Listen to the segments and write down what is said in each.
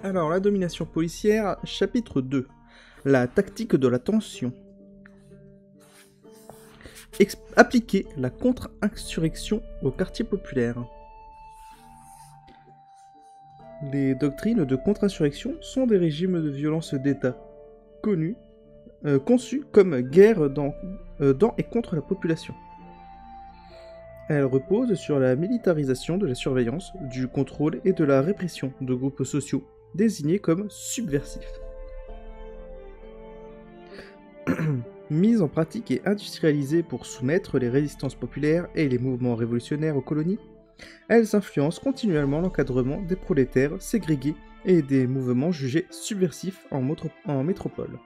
Alors, la domination policière, chapitre 2. La tactique de la tension. Appliquer la contre-insurrection au quartier populaire. Les doctrines de contre-insurrection sont des régimes de violence d'État conçus comme guerre dans et contre la population. Elles reposent sur la militarisation de la surveillance, du contrôle et de la répression de groupes sociaux désignés comme subversifs. Mise en pratique et industrialisée pour soumettre les résistances populaires et les mouvements révolutionnaires aux colonies, elles influencent continuellement l'encadrement des prolétaires ségrégés et des mouvements jugés subversifs en métropole.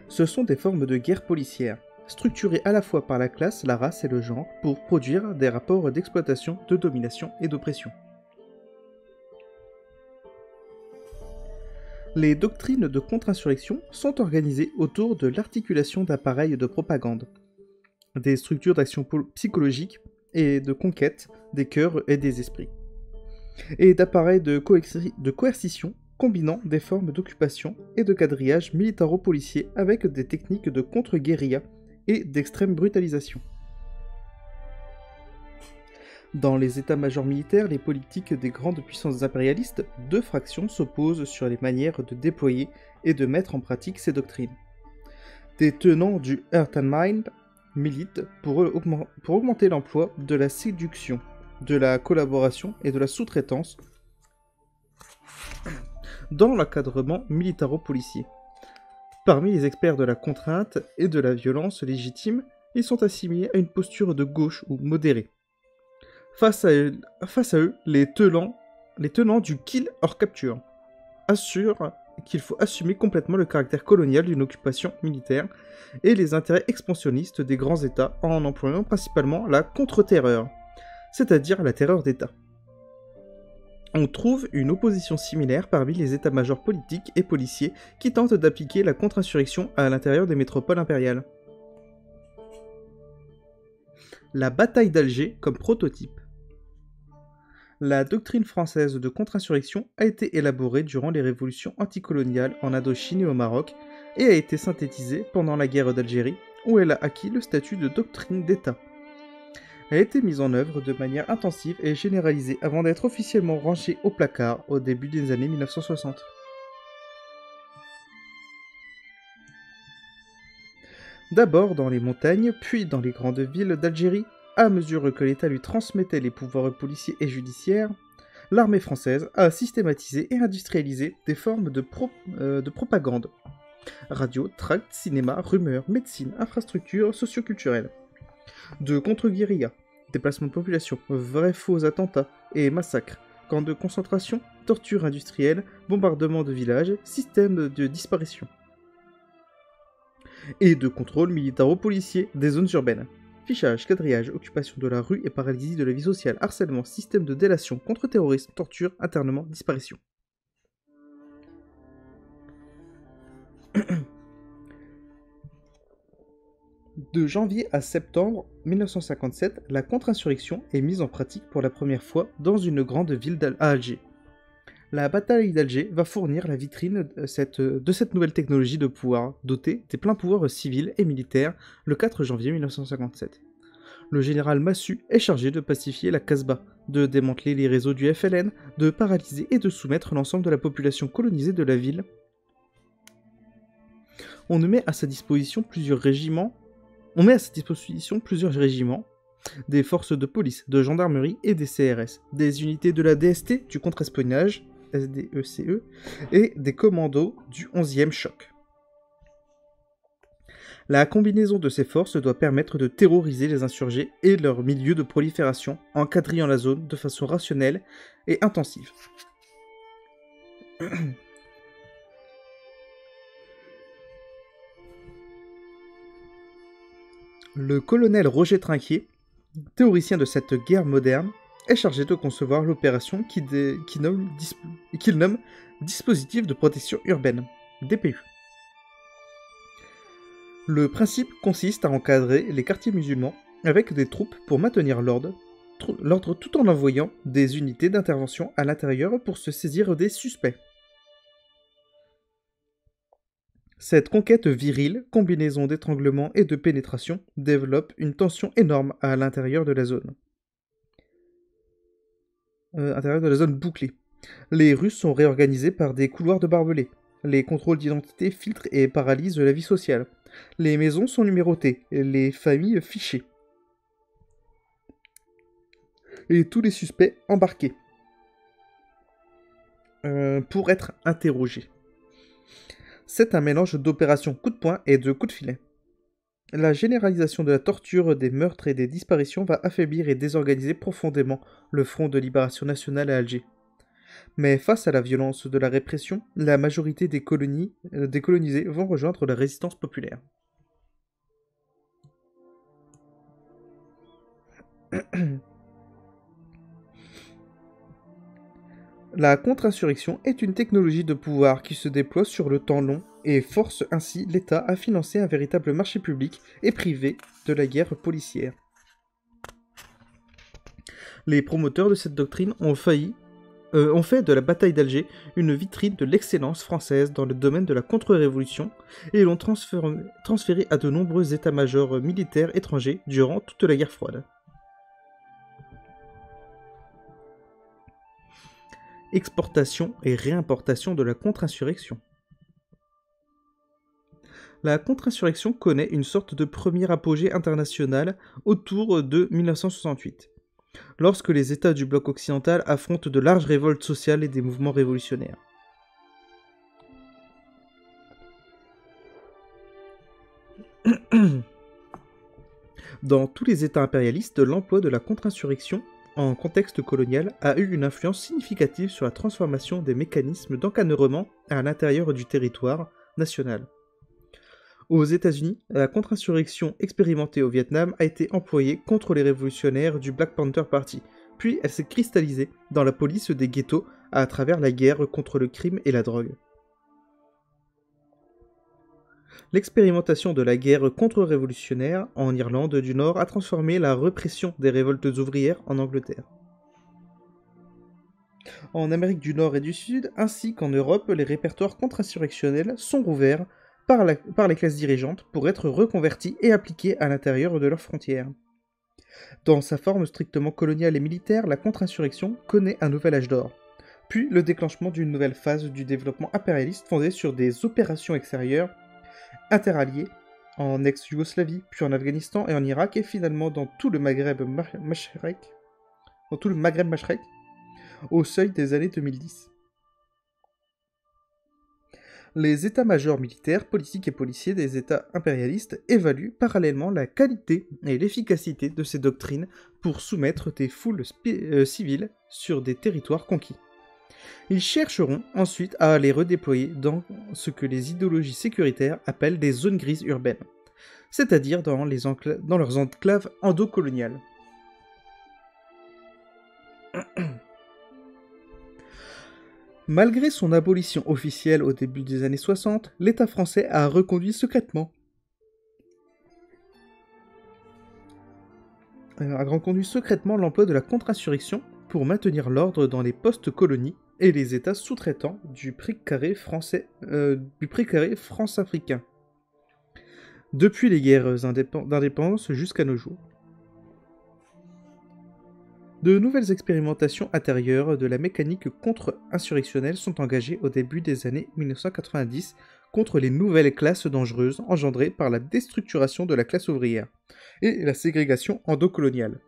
Ce sont des formes de guerre policière, structurées à la fois par la classe, la race et le genre, pour produire des rapports d'exploitation, de domination et d'oppression. Les doctrines de contre-insurrection sont organisées autour de l'articulation d'appareils de propagande, des structures d'action psychologique et de conquête des cœurs et des esprits, et d'appareils de coercition combinant des formes d'occupation et de quadrillage militaro-policier avec des techniques de contre-guérilla et d'extrême brutalisation. Dans les états-majors militaires, les politiques des grandes puissances impérialistes, deux fractions s'opposent sur les manières de déployer et de mettre en pratique ces doctrines. Des tenants du Heart and Mind militent pour augmenter l'emploi de la séduction, de la collaboration et de la sous-traitance dans l'encadrement militaro-policier. Parmi les experts de la contrainte et de la violence légitime, ils sont assimilés à une posture de gauche ou modérée. Face à eux, les tenants du kill or capture assurent qu'il faut assumer complètement le caractère colonial d'une occupation militaire et les intérêts expansionnistes des grands États en employant principalement la contre-terreur, c'est-à-dire la terreur d'État. On trouve une opposition similaire parmi les états-majors politiques et policiers qui tentent d'appliquer la contre-insurrection à l'intérieur des métropoles impériales. La bataille d'Alger comme prototype. La doctrine française de contre-insurrection a été élaborée durant les révolutions anticoloniales en Indochine et au Maroc et a été synthétisée pendant la guerre d'Algérie où elle a acquis le statut de doctrine d'État. Elle a été mise en œuvre de manière intensive et généralisée avant d'être officiellement rangée au placard au début des années 1960. D'abord dans les montagnes, puis dans les grandes villes d'Algérie, à mesure que l'État lui transmettait les pouvoirs policiers et judiciaires, l'armée française a systématisé et industrialisé des formes de propagande. Radio, tracts, cinéma, rumeurs, médecine, infrastructures socioculturelles. De contre-guérilla, déplacement de population, vrais faux attentats et massacres, camps de concentration, torture industrielle, bombardement de villages, système de disparition. Et de contrôle militaro-policier des zones urbaines. Fichage, quadrillage, occupation de la rue et paralysie de la vie sociale, harcèlement, système de délation, contre-terrorisme, torture, internement, disparition. De janvier à septembre 1957, la contre-insurrection est mise en pratique pour la première fois dans une grande ville à Alger. La bataille d'Alger va fournir la vitrine de cette nouvelle technologie de pouvoir, dotée des pleins pouvoirs civils et militaires, le 4 janvier 1957. Le général Massu est chargé de pacifier la Casbah, de démanteler les réseaux du FLN, de paralyser et de soumettre l'ensemble de la population colonisée de la ville. On met à sa disposition plusieurs régiments, des forces de police, de gendarmerie et des CRS, des unités de la DST, du contre-espionnage, SDECE, et des commandos du 11e choc. La combinaison de ces forces doit permettre de terroriser les insurgés et leur milieu de prolifération en quadrillant la zone de façon rationnelle et intensive. Le colonel Roger Trinquier, théoricien de cette guerre moderne, est chargé de concevoir l'opération qu'il nomme Dispositif de protection urbaine, DPU. Le principe consiste à encadrer les quartiers musulmans avec des troupes pour maintenir l'ordre l'ordre tout en envoyant des unités d'intervention à l'intérieur pour se saisir des suspects. Cette conquête virile, combinaison d'étranglement et de pénétration, développe une tension énorme à l'intérieur de la zone. Bouclée. Les Russes sont réorganisés par des couloirs de barbelés. Les contrôles d'identité filtrent et paralysent la vie sociale. Les maisons sont numérotées, les familles fichées. Et tous les suspects embarqués. Pour être interrogés. C'est un mélange d'opérations coup de poing et de coup de filet. La généralisation de la torture, des meurtres et des disparitions va affaiblir et désorganiser profondément le Front de libération nationale à Alger. Mais face à la violence de la répression, la majorité des colonisés vont rejoindre la résistance populaire. La contre-insurrection est une technologie de pouvoir qui se déploie sur le temps long et force ainsi l'État à financer un véritable marché public et privé de la guerre policière. Les promoteurs de cette doctrine ont fait de la bataille d'Alger une vitrine de l'excellence française dans le domaine de la contre-révolution et l'ont transféré à de nombreux états-majors militaires étrangers durant toute la guerre froide. Exportation et réimportation de la contre-insurrection. La contre-insurrection connaît une sorte de premier apogée international autour de 1968, lorsque les États du bloc occidental affrontent de larges révoltes sociales et des mouvements révolutionnaires. Dans tous les États impérialistes, l'emploi de la contre-insurrection en contexte colonial a eu une influence significative sur la transformation des mécanismes d'encadrement à l'intérieur du territoire national. Aux États-Unis, la contre-insurrection expérimentée au Vietnam a été employée contre les révolutionnaires du Black Panther Party, puis elle s'est cristallisée dans la police des ghettos à travers la guerre contre le crime et la drogue. L'expérimentation de la guerre contre-révolutionnaire en Irlande du Nord a transformé la répression des révoltes ouvrières en Angleterre. En Amérique du Nord et du Sud, ainsi qu'en Europe, les répertoires contre-insurrectionnels sont rouverts par les classes dirigeantes pour être reconvertis et appliqués à l'intérieur de leurs frontières. Dans sa forme strictement coloniale et militaire, la contre-insurrection connaît un nouvel âge d'or, puis le déclenchement d'une nouvelle phase du développement impérialiste fondée sur des opérations extérieures interalliées en ex-Yougoslavie, puis en Afghanistan et en Irak, et finalement dans tout le Maghreb Mashrek, au seuil des années 2010. Les états-majors militaires, politiques et policiers des États impérialistes évaluent parallèlement la qualité et l'efficacité de ces doctrines pour soumettre des foules civiles sur des territoires conquis. Ils chercheront ensuite à les redéployer dans ce que les idéologies sécuritaires appellent des zones grises urbaines, c'est-à-dire dans leurs enclaves endocoloniales. Malgré son abolition officielle au début des années 60, l'État français a reconduit secrètement l'emploi de la contre-insurrection pour maintenir l'ordre dans les post-colonies et les États sous-traitants du pré-carré France-africain, depuis les guerres d'indépendance jusqu'à nos jours. De nouvelles expérimentations intérieures de la mécanique contre-insurrectionnelle sont engagées au début des années 1990 contre les nouvelles classes dangereuses engendrées par la déstructuration de la classe ouvrière et la ségrégation endocoloniale.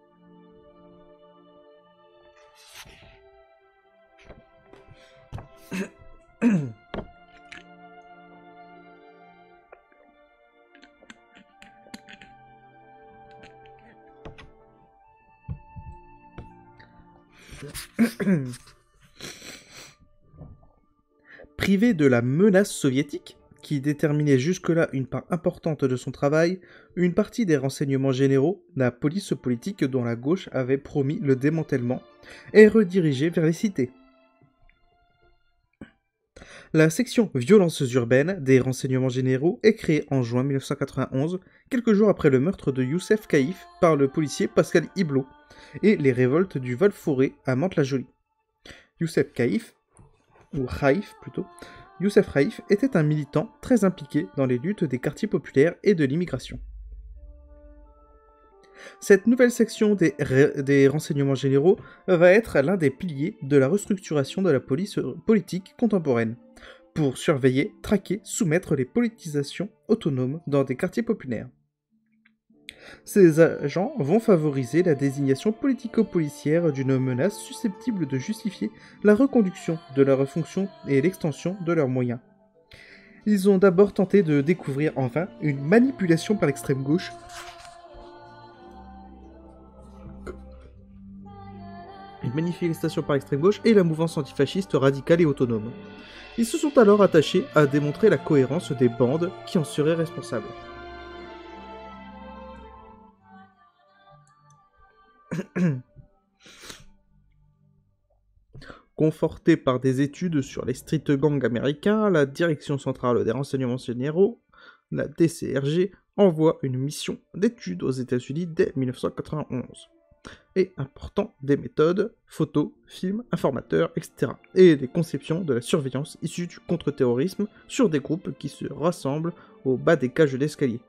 Privé de la menace soviétique, qui déterminait jusque-là une part importante de son travail, une partie des renseignements généraux, la police politique dont la gauche avait promis le démantèlement, est redirigée vers les cités. La section violences urbaines des renseignements généraux est créée en juin 1991, quelques jours après le meurtre de Youssef Caïf par le policier Pascal Iblot et les révoltes du Val-Forêt à Mantes-la-Jolie. Youssef Caïf, ou Raïf plutôt, Youssef Raïf était un militant très impliqué dans les luttes des quartiers populaires et de l'immigration. Cette nouvelle section des renseignements généraux va être l'un des piliers de la restructuration de la police politique contemporaine, pour surveiller, traquer, soumettre les politisations autonomes dans des quartiers populaires. Ces agents vont favoriser la désignation politico-policière d'une menace susceptible de justifier la reconduction de leurs fonctions et l'extension de leurs moyens. Ils ont d'abord tenté de découvrir en vain une manipulation par l'extrême gauche et la mouvance antifasciste radicale et autonome. Ils se sont alors attachés à démontrer la cohérence des bandes qui en seraient responsables. Confortée par des études sur les street gangs américains, la Direction centrale des renseignements généraux, la DCRG, envoie une mission d'études aux États-Unis dès 1991. Et important des méthodes, photos, films, informateurs, etc. et des conceptions de la surveillance issue du contre-terrorisme sur des groupes qui se rassemblent au bas des cages d'escalier.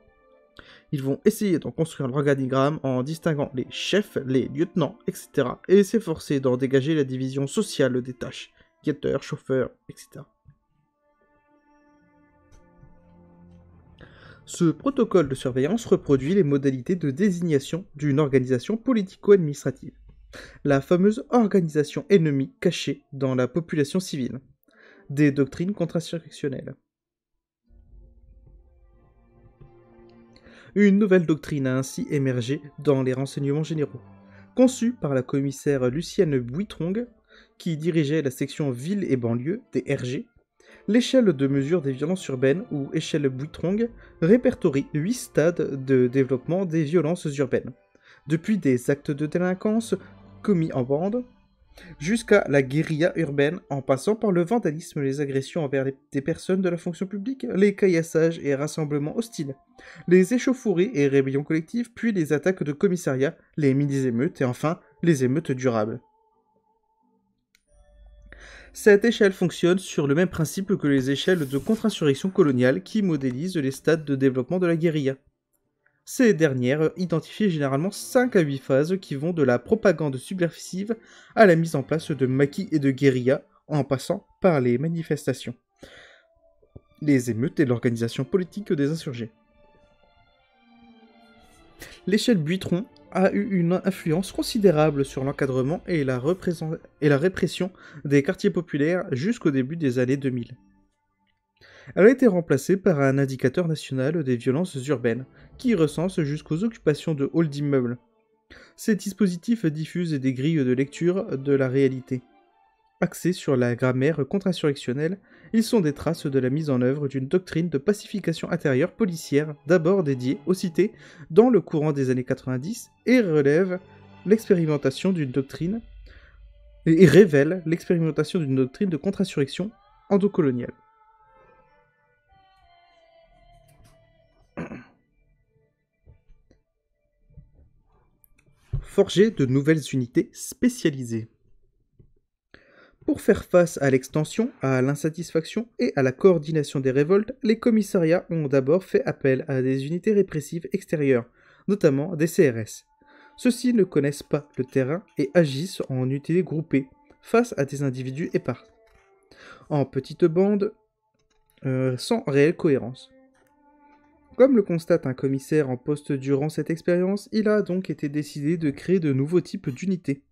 Ils vont essayer d'en construire l'organigramme en distinguant les chefs, les lieutenants, etc. et s'efforcer d'en dégager la division sociale des tâches, guetteurs, chauffeurs, etc. Ce protocole de surveillance reproduit les modalités de désignation d'une organisation politico-administrative, la fameuse organisation ennemie cachée dans la population civile, des doctrines contre-insurrectionnelles. Une nouvelle doctrine a ainsi émergé dans les renseignements généraux. Conçue par la commissaire Lucienne Buitrong, qui dirigeait la section Ville et banlieue des RG, l'échelle de mesure des violences urbaines, ou échelle Buitrong, répertorie 8 stades de développement des violences urbaines, depuis des actes de délinquance commis en bande, jusqu'à la guérilla urbaine, en passant par le vandalisme, les agressions envers des personnes de la fonction publique, les caillassages et rassemblements hostiles, les échauffourées et rébellions collectives, puis les attaques de commissariats, les mini-émeutes et enfin les émeutes durables. Cette échelle fonctionne sur le même principe que les échelles de contre-insurrection coloniale qui modélisent les stades de développement de la guérilla. Ces dernières identifient généralement 5 à 8 phases qui vont de la propagande subversive à la mise en place de maquis et de guérillas, en passant par les manifestations, les émeutes et l'organisation politique des insurgés. L'échelle Buitron a eu une influence considérable sur l'encadrement et la répression des quartiers populaires jusqu'au début des années 2000. Elle a été remplacée par un indicateur national des violences urbaines, qui recense jusqu'aux occupations de halls d'immeubles. Ces dispositifs diffusent des grilles de lecture de la réalité. Axés sur la grammaire contre-insurrectionnelle, ils sont des traces de la mise en œuvre d'une doctrine de pacification intérieure policière d'abord dédiée aux cités dans le courant des années 90 et révèle l'expérimentation d'une doctrine de contre-insurrection endocoloniale. Forger de nouvelles unités spécialisées. Pour faire face à l'extension, à l'insatisfaction et à la coordination des révoltes, les commissariats ont d'abord fait appel à des unités répressives extérieures, notamment des CRS. Ceux-ci ne connaissent pas le terrain et agissent en unités groupées, face à des individus épars, en petites bandes, sans réelle cohérence. Comme le constate un commissaire en poste durant cette expérience, il a donc été décidé de créer de nouveaux types d'unités.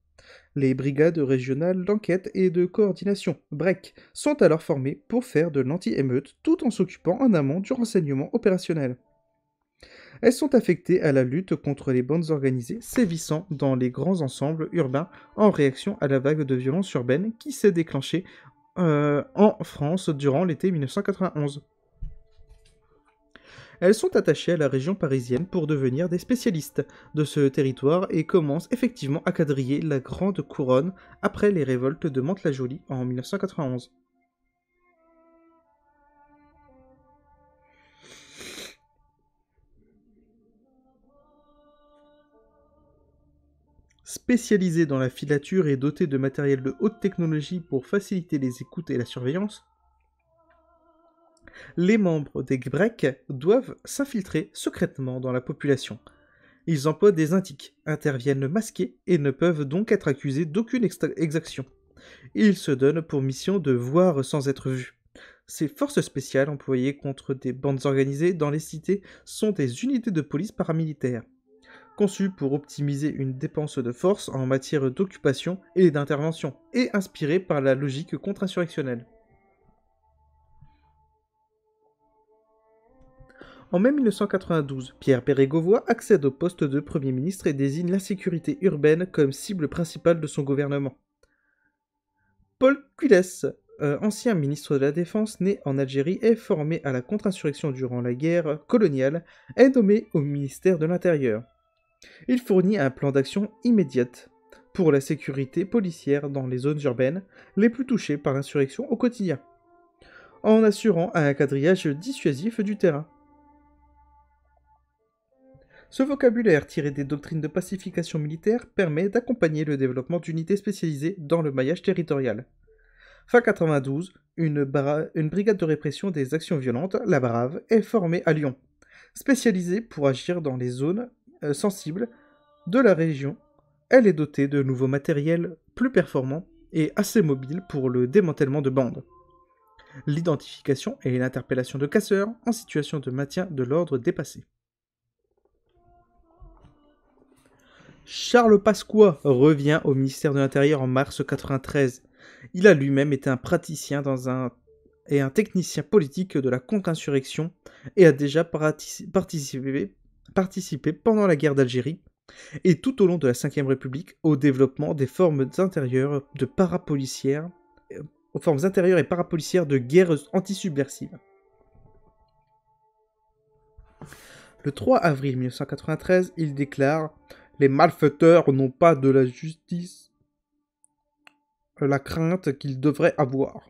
Les brigades régionales d'enquête et de coordination, BREC, sont alors formées pour faire de l'anti-émeute tout en s'occupant en amont du renseignement opérationnel. Elles sont affectées à la lutte contre les bandes organisées sévissant dans les grands ensembles urbains en réaction à la vague de violence urbaine qui s'est déclenchée en France durant l'été 1991. Elles sont attachées à la région parisienne pour devenir des spécialistes de ce territoire et commencent effectivement à quadriller la Grande Couronne après les révoltes de Mantes-la-Jolie en 1991. Spécialisé dans la filature et doté de matériel de haute technologie pour faciliter les écoutes et la surveillance, les membres des Grecs doivent s'infiltrer secrètement dans la population. Ils emploient des indiques, interviennent masqués et ne peuvent donc être accusés d'aucune exaction. Ils se donnent pour mission de voir sans être vus. Ces forces spéciales employées contre des bandes organisées dans les cités sont des unités de police paramilitaires, conçues pour optimiser une dépense de force en matière d'occupation et d'intervention, et inspirées par la logique contre-insurrectionnelle. En mai 1992, Pierre Bérégovoy accède au poste de Premier ministre et désigne l'insécurité urbaine comme cible principale de son gouvernement. Paul Quilès, ancien ministre de la Défense né en Algérie et formé à la contre-insurrection durant la guerre coloniale, est nommé au ministère de l'Intérieur. Il fournit un plan d'action immédiate pour la sécurité policière dans les zones urbaines les plus touchées par l'insurrection au quotidien, en assurant un quadrillage dissuasif du terrain. Ce vocabulaire tiré des doctrines de pacification militaire permet d'accompagner le développement d'unités spécialisées dans le maillage territorial. Fin 92, une brigade de répression des actions violentes, la Brave, est formée à Lyon, spécialisée pour agir dans les zones sensibles de la région. Elle est dotée de nouveaux matériels plus performants et assez mobiles pour le démantèlement de bandes, l'identification et l'interpellation de casseurs en situation de maintien de l'ordre dépassé. Charles Pasqua revient au ministère de l'Intérieur en mars 1993. Il a lui-même été un praticien et un technicien politique de la contre-insurrection et a déjà participé pendant la guerre d'Algérie et tout au long de la Ve République au développement des formes intérieures et parapolicières de guerre antisubversive. Le 3 avril 1993, il déclare « Les malfaiteurs n'ont pas de la justice la crainte qu'ils devraient avoir.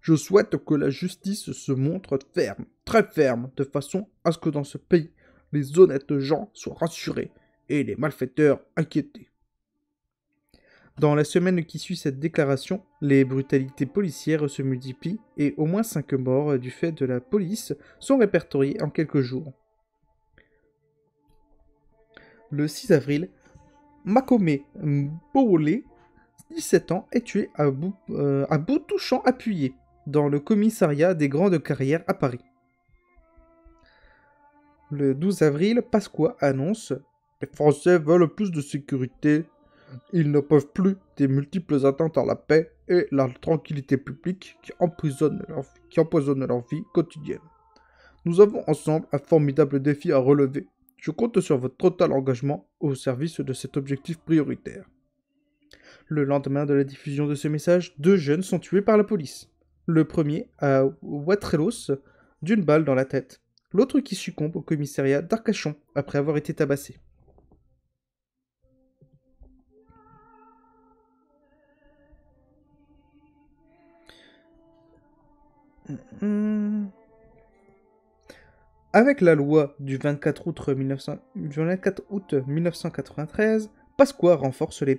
Je souhaite que la justice se montre ferme, très ferme, de façon à ce que dans ce pays, les honnêtes gens soient rassurés et les malfaiteurs inquiétés. » Dans la semaine qui suit cette déclaration, les brutalités policières se multiplient et au moins 5 morts du fait de la police sont répertoriés en quelques jours. Le 6 avril, Makome Mbowole, 17 ans, est tué à Boutouchan-Appuyé, dans le commissariat des Grandes Carrières à Paris. Le 12 avril, Pasqua annonce « Les Français veulent plus de sécurité. Ils ne peuvent plus des multiples atteintes à la paix et la tranquillité publique qui empoisonnent leur vie quotidienne. Nous avons ensemble un formidable défi à relever. Je compte sur votre total engagement au service de cet objectif prioritaire. » Le lendemain de la diffusion de ce message, 2 jeunes sont tués par la police. Le premier à Ouatrelos d'une balle dans la tête. L'autre qui succombe au commissariat d'Arcachon après avoir été tabassé. Avec la loi du 24 août 1993, Pasqua renforce les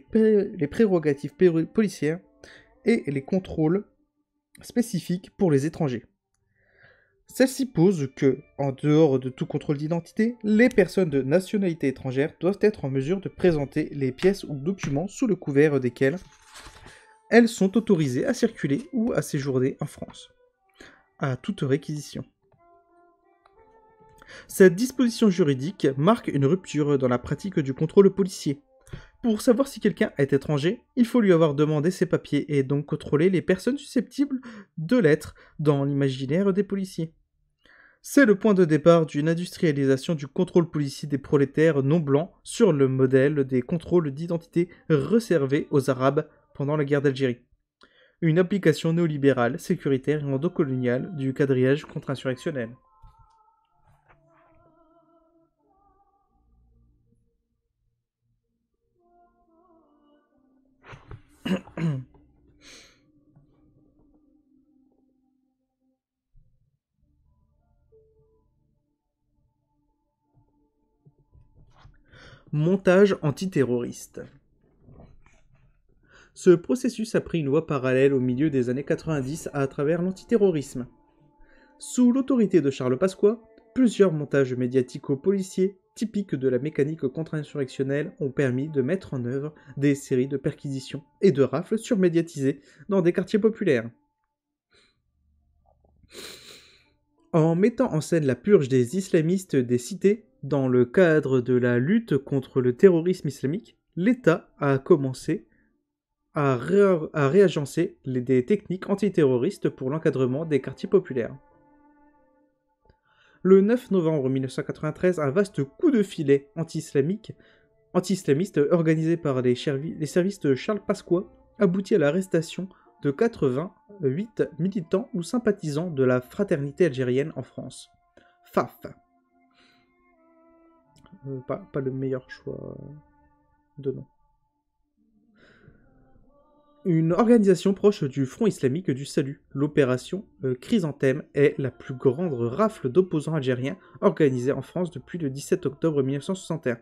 prérogatives policières et les contrôles spécifiques pour les étrangers. Celle-ci pose que, en dehors de tout contrôle d'identité, les personnes de nationalité étrangère doivent être en mesure de présenter les pièces ou documents sous le couvert desquels elles sont autorisées à circuler ou à séjourner en France, à toute réquisition. Cette disposition juridique marque une rupture dans la pratique du contrôle policier. Pour savoir si quelqu'un est étranger, il faut lui avoir demandé ses papiers et donc contrôler les personnes susceptibles de l'être dans l'imaginaire des policiers. C'est le point de départ d'une industrialisation du contrôle policier des prolétaires non blancs sur le modèle des contrôles d'identité réservés aux Arabes pendant la guerre d'Algérie. Une application néolibérale, sécuritaire et endocoloniale du quadrillage contre-insurrectionnel. Montage antiterroriste. Ce processus a pris une voie parallèle au milieu des années 90 à travers l'antiterrorisme. Sous l'autorité de Charles Pasqua, plusieurs montages médiatiques aux policiers, typiques de la mécanique contre-insurrectionnelle, ont permis de mettre en œuvre des séries de perquisitions et de rafles surmédiatisées dans des quartiers populaires. En mettant en scène la purge des islamistes des cités, dans le cadre de la lutte contre le terrorisme islamique, l'État a commencé à réagencer des techniques antiterroristes pour l'encadrement des quartiers populaires. Le 9 novembre 1993, un vaste coup de filet anti-islamiste organisé par les services de Charles Pasqua aboutit à l'arrestation de 88 militants ou sympathisants de la fraternité algérienne en France. FAF. Pas le meilleur choix de nom. Une organisation proche du Front islamique du salut, l'opération Chrysanthème est la plus grande rafle d'opposants algériens organisée en France depuis le 17 octobre 1961.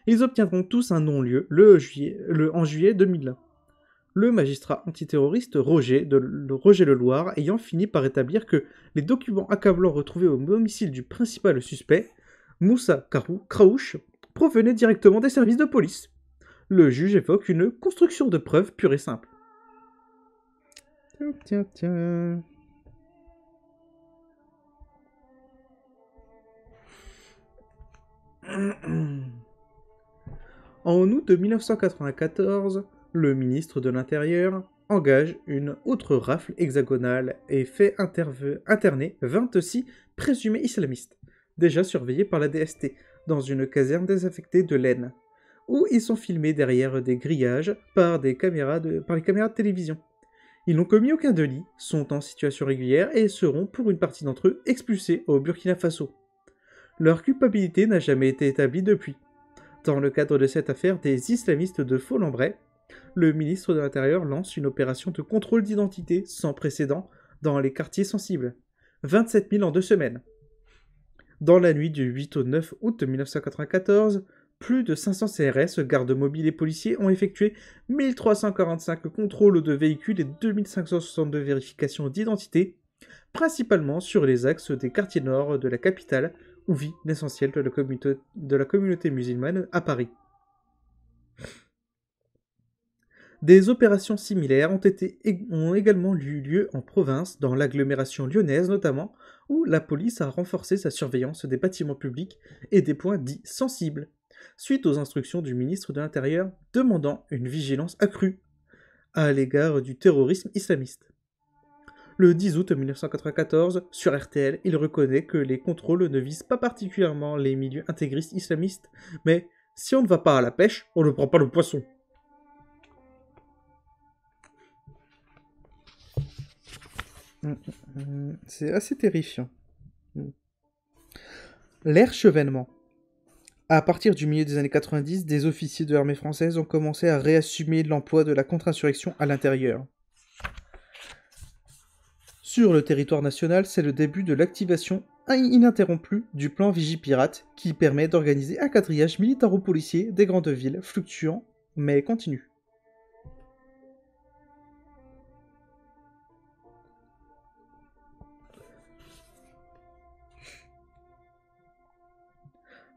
Ils obtiendront tous un non-lieu en juillet 2001. Le magistrat antiterroriste Roger Leloir ayant fini par établir que les documents accablants retrouvés au domicile du principal suspect, Moussa Kraouch, provenaient directement des services de police. Le juge évoque une construction de preuves pure et simple. Tiens. En août 1994, le ministre de l'Intérieur engage une autre rafle hexagonale et fait interner 26 présumés islamistes, déjà surveillés par la DST, dans une caserne désaffectée de l'Aisne, où ils sont filmés derrière des grillages par les caméras de télévision. Ils n'ont commis aucun délit, sont en situation régulière et seront, pour une partie d'entre eux, expulsés au Burkina Faso. Leur culpabilité n'a jamais été établie depuis. Dans le cadre de cette affaire des islamistes de Faux-Lambray, le ministre de l'Intérieur lance une opération de contrôle d'identité sans précédent dans les quartiers sensibles. 27 000 en 2 semaines. Dans la nuit du 8 au 9 août 1994, plus de 500 CRS, gardes mobiles et policiers ont effectué 1345 contrôles de véhicules et 2562 vérifications d'identité, principalement sur les axes des quartiers nord de la capitale, où vit l'essentiel de la communauté musulmane à Paris. Des opérations similaires ont également eu lieu en province, dans l'agglomération lyonnaise notamment, où la police a renforcé sa surveillance des bâtiments publics et des points dits sensibles, suite aux instructions du ministre de l'Intérieur demandant une vigilance accrue à l'égard du terrorisme islamiste. Le 10 août 1994, sur RTL, il reconnaît que les contrôles ne visent pas particulièrement les milieux intégristes islamistes, mais si on ne va pas à la pêche, on ne prend pas le poisson. C'est assez terrifiant. L'ère Chevènement. À partir du milieu des années 90, des officiers de l'armée française ont commencé à réassumer l'emploi de la contre-insurrection à l'intérieur. Sur le territoire national, c'est le début de l'activation ininterrompue du plan Vigipirate qui permet d'organiser un quadrillage militaro-policier des grandes villes, fluctuant mais continu.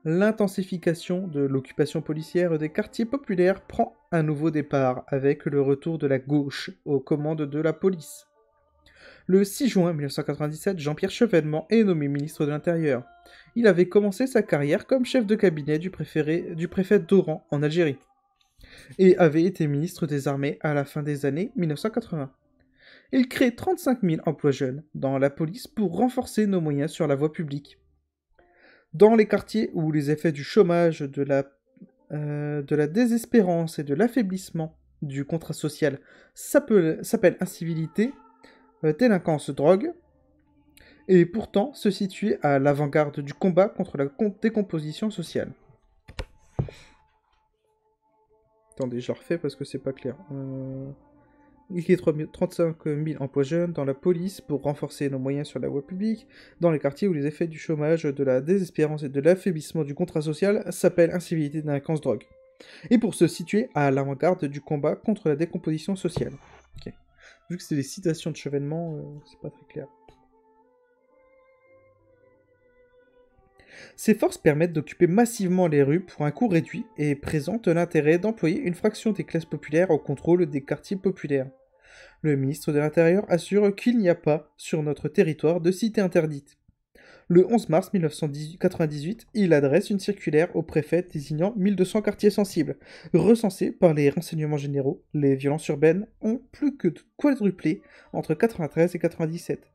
L'intensification de l'occupation policière des quartiers populaires prend un nouveau départ avec le retour de la gauche aux commandes de la police. Le 6 juin 1997, Jean-Pierre Chevènement est nommé ministre de l'Intérieur. Il avait commencé sa carrière comme chef de cabinet du préfet d'Oran en Algérie et avait été ministre des Armées à la fin des années 1980. Il crée 35 000 emplois jeunes dans la police pour renforcer nos moyens sur la voie publique. Dans les quartiers où les effets du chômage, de la désespérance et de l'affaiblissement du contrat social s'appellent incivilité, délinquance, drogue, et pourtant se situer à l'avant-garde du combat contre la décomposition sociale. Attendez, je le refais parce que c'est pas clair. Il crée 35 000 emplois jeunes dans la police pour renforcer nos moyens sur la voie publique, dans les quartiers où les effets du chômage, de la désespérance et de l'affaiblissement du contrat social s'appellent incivilité, délinquance, drogue. et pour se situer à l'avant-garde du combat contre la décomposition sociale. Ok. Vu que c'est des citations de Chevènement, c'est pas très clair. Ces forces permettent d'occuper massivement les rues pour un coût réduit et présentent l'intérêt d'employer une fraction des classes populaires au contrôle des quartiers populaires. Le ministre de l'Intérieur assure qu'il n'y a pas, sur notre territoire, de cité interdite. Le 11 mars 1998, il adresse une circulaire au préfet désignant 1200 quartiers sensibles. Recensés par les renseignements généraux, les violences urbaines ont plus que quadruplé entre 93 et 97.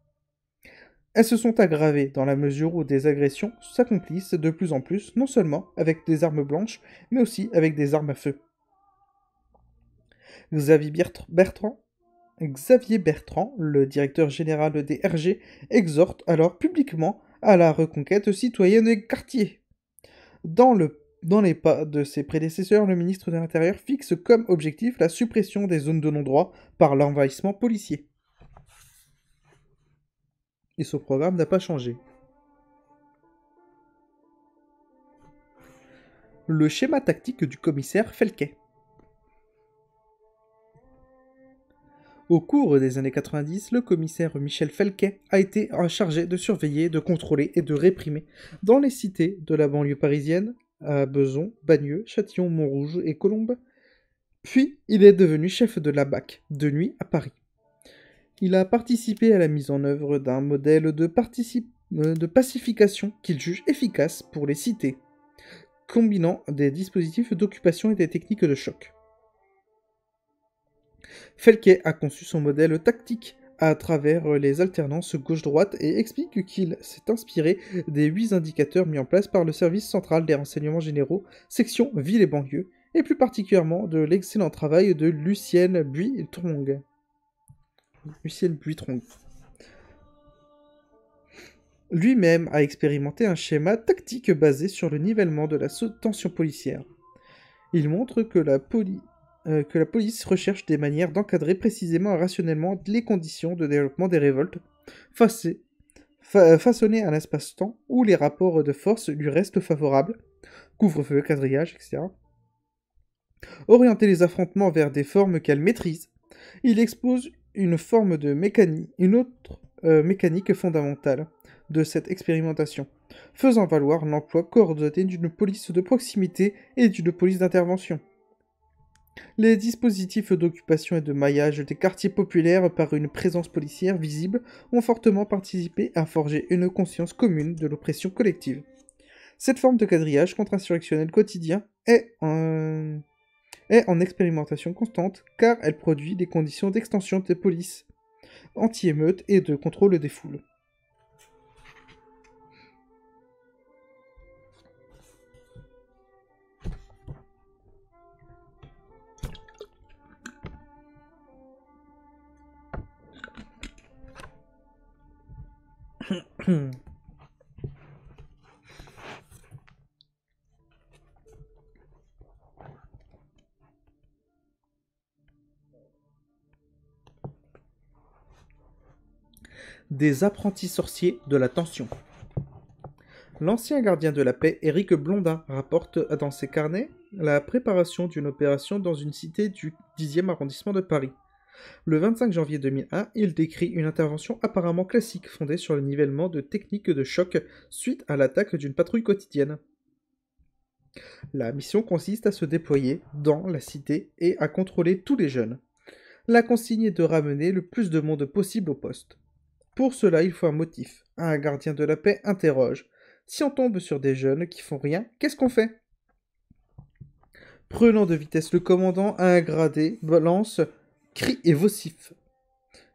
Elles se sont aggravées dans la mesure où des agressions s'accomplissent de plus en plus, non seulement avec des armes blanches, mais aussi avec des armes à feu. Xavier Bertrand, le directeur général des RG, exhorte alors publiquement à la reconquête citoyenne des quartiers. Dans les pas de ses prédécesseurs, le ministre de l'Intérieur fixe comme objectif la suppression des zones de non-droit par l'envahissement policier. Et son programme n'a pas changé. Le schéma tactique du commissaire Felquet. Au cours des années 90, le commissaire Michel Felquet a été chargé de surveiller, de contrôler et de réprimer dans les cités de la banlieue parisienne, à Besançon, Bagneux, Châtillon, Montrouge et Colombes. Puis, il est devenu chef de la BAC, de nuit à Paris. Il a participé à la mise en œuvre d'un modèle de pacification qu'il juge efficace pour les cités, combinant des dispositifs d'occupation et des techniques de choc. Felquet a conçu son modèle tactique à travers les alternances gauche-droite et explique qu'il s'est inspiré des 8 indicateurs mis en place par le service central des renseignements généraux, section ville et banlieue, et plus particulièrement de l'excellent travail de Lucien Buitron. Lui-même a expérimenté un schéma tactique basé sur le nivellement de la tension policière. Il montre que la police recherche des manières d'encadrer précisément et rationnellement les conditions de développement des révoltes, façonner un espace-temps où les rapports de force lui restent favorables, couvre-feu, quadrillage, etc. Orienter les affrontements vers des formes qu'elle maîtrise. Il expose une autre mécanique fondamentale de cette expérimentation, faisant valoir l'emploi coordonné d'une police de proximité et d'une police d'intervention. Les dispositifs d'occupation et de maillage des quartiers populaires par une présence policière visible ont fortement participé à forger une conscience commune de l'oppression collective. Cette forme de quadrillage contre-insurrectionnel quotidien est en expérimentation constante car elle produit des conditions d'extension des polices anti-émeutes et de contrôle des foules. Des apprentis sorciers de la tension. L'ancien gardien de la paix, Éric Blondin, rapporte dans ses carnets la préparation d'une opération dans une cité du 10e arrondissement de Paris. Le 25 janvier 2001, il décrit une intervention apparemment classique fondée sur le nivellement de techniques de choc suite à l'attaque d'une patrouille quotidienne. La mission consiste à se déployer dans la cité et à contrôler tous les jeunes. La consigne est de ramener le plus de monde possible au poste. Pour cela, il faut un motif. Un gardien de la paix interroge. Si on tombe sur des jeunes qui font rien, qu'est-ce qu'on fait? Prenant de vitesse le commandant à un gradé, balance cri et vocif.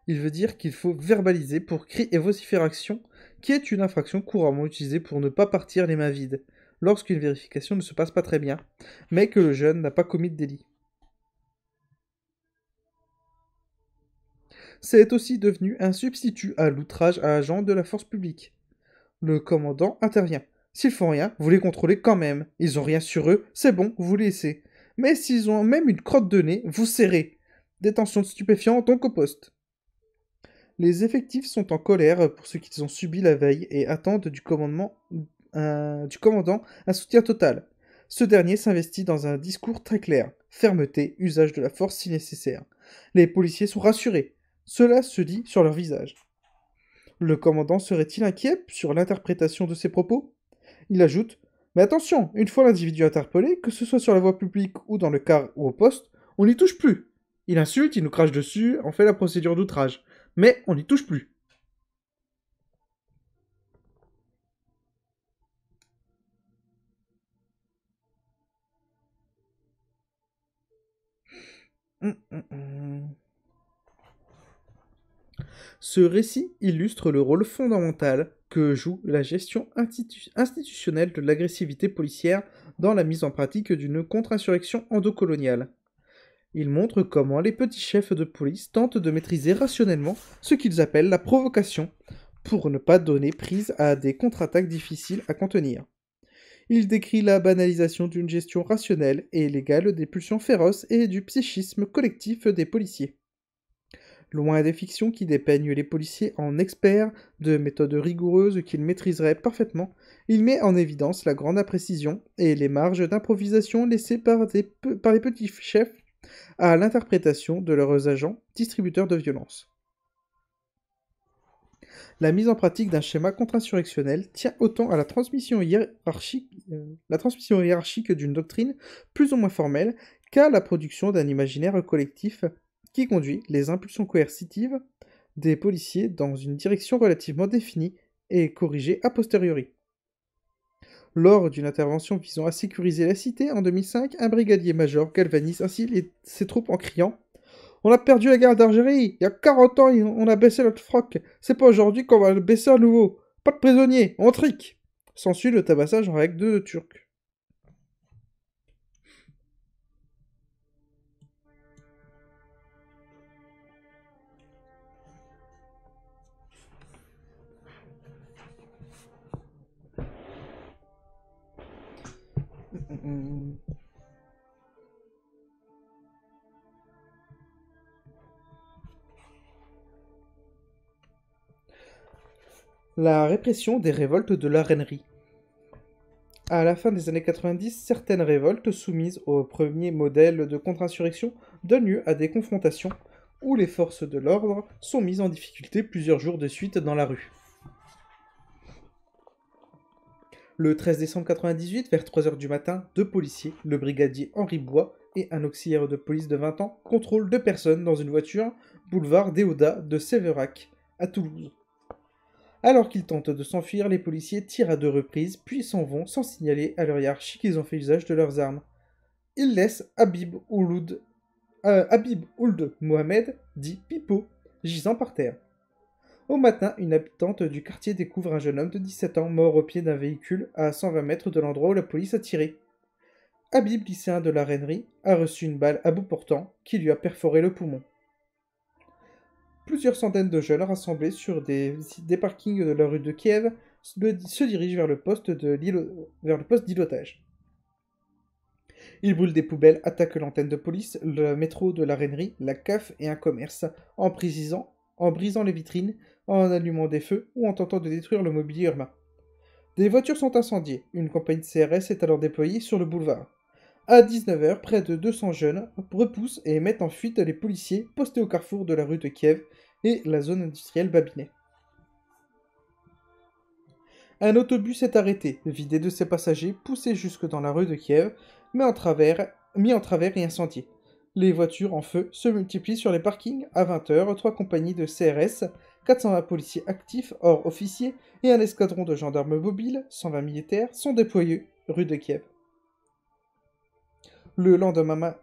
Il veut dire qu'il faut verbaliser pour cri et vocifération, qui est une infraction couramment utilisée pour ne pas partir les mains vides, lorsqu'une vérification ne se passe pas très bien, mais que le jeune n'a pas commis de délit. C'est aussi devenu un substitut à l'outrage à agent de la force publique. Le commandant intervient. S'ils font rien, vous les contrôlez quand même. Ils ont rien sur eux, c'est bon, vous les laissez. Mais s'ils ont même une crotte de nez, vous serrez. Détention de stupéfiants donc au poste. Les effectifs sont en colère pour ce qu'ils ont subi la veille et attendent du commandant un soutien total. Ce dernier s'investit dans un discours très clair. Fermeté, usage de la force si nécessaire. Les policiers sont rassurés. Cela se dit sur leur visage. Le commandant serait-il inquiet sur l'interprétation de ses propos? Il ajoute: mais attention, une fois l'individu interpellé, que ce soit sur la voie publique ou dans le car ou au poste, on n'y touche plus. Il insulte, il nous crache dessus, on fait la procédure d'outrage. Mais on n'y touche plus. Ce récit illustre le rôle fondamental que joue la gestion institutionnelle de l'agressivité policière dans la mise en pratique d'une contre-insurrection endocoloniale. Il montre comment les petits chefs de police tentent de maîtriser rationnellement ce qu'ils appellent la provocation pour ne pas donner prise à des contre-attaques difficiles à contenir. Il décrit la banalisation d'une gestion rationnelle et légale des pulsions féroces et du psychisme collectif des policiers. Loin des fictions qui dépeignent les policiers en experts de méthodes rigoureuses qu'ils maîtriseraient parfaitement, il met en évidence la grande imprécision et les marges d'improvisation laissées par les petits chefs à l'interprétation de leurs agents distributeurs de violence. La mise en pratique d'un schéma contre-insurrectionnel tient autant à la transmission hiérarchique d'une doctrine plus ou moins formelle qu'à la production d'un imaginaire collectif qui conduit les impulsions coercitives des policiers dans une direction relativement définie et corrigée a posteriori. Lors d'une intervention visant à sécuriser la cité en 2005, un brigadier-major galvanise ainsi ses troupes en criant: on a perdu la guerre d'Algérie, il y a 40 ans on a baissé notre froc, c'est pas aujourd'hui qu'on va le baisser à nouveau. Pas de prisonniers, on trique. S'ensuit le tabassage en règle de Turcs. La répression des révoltes de l'arènerie. À la fin des années 90, certaines révoltes soumises au premier modèle de contre-insurrection donnent lieu à des confrontations où les forces de l'ordre sont mises en difficulté plusieurs jours de suite dans la rue. Le 13 décembre 1998, vers 3 h du matin, deux policiers, le brigadier Henri Bois et un auxiliaire de police de 20 ans, contrôlent deux personnes dans une voiture boulevard Déodat de Sévérac, à Toulouse. Alors qu'ils tentent de s'enfuir, les policiers tirent à deux reprises, puis s'en vont sans signaler à leur hiérarchie qu'ils ont fait usage de leurs armes. Ils laissent Habib Ould Mohamed, dit Pipo, gisant par terre. Au matin, une habitante du quartier découvre un jeune homme de 17 ans mort au pied d'un véhicule à 120 mètres de l'endroit où la police a tiré. Habib, lycéen de la Rainerie, a reçu une balle à bout portant qui lui a perforé le poumon. Plusieurs centaines de jeunes rassemblés sur des parkings de la rue de Kiev se dirigent vers le poste d'îlotage. Ils brûlent des poubelles, attaquent l'antenne de police, le métro de la Rainerie, la CAF et un commerce, en brisant les vitrines, en allumant des feux ou en tentant de détruire le mobilier urbain. Des voitures sont incendiées. Une compagnie de CRS est alors déployée sur le boulevard. À 19 h, près de 200 jeunes repoussent et mettent en fuite les policiers postés au carrefour de la rue de Kiev et la zone industrielle Babinet. Un autobus est arrêté, vidé de ses passagers, poussé jusque dans la rue de Kiev, mis en travers et incendié. Les voitures en feu se multiplient sur les parkings. À 20 h, 3 compagnies de CRS, 420 policiers actifs hors officiers et un escadron de gendarmes mobiles, 120 militaires, sont déployés rue de Kiev. Le lendemain,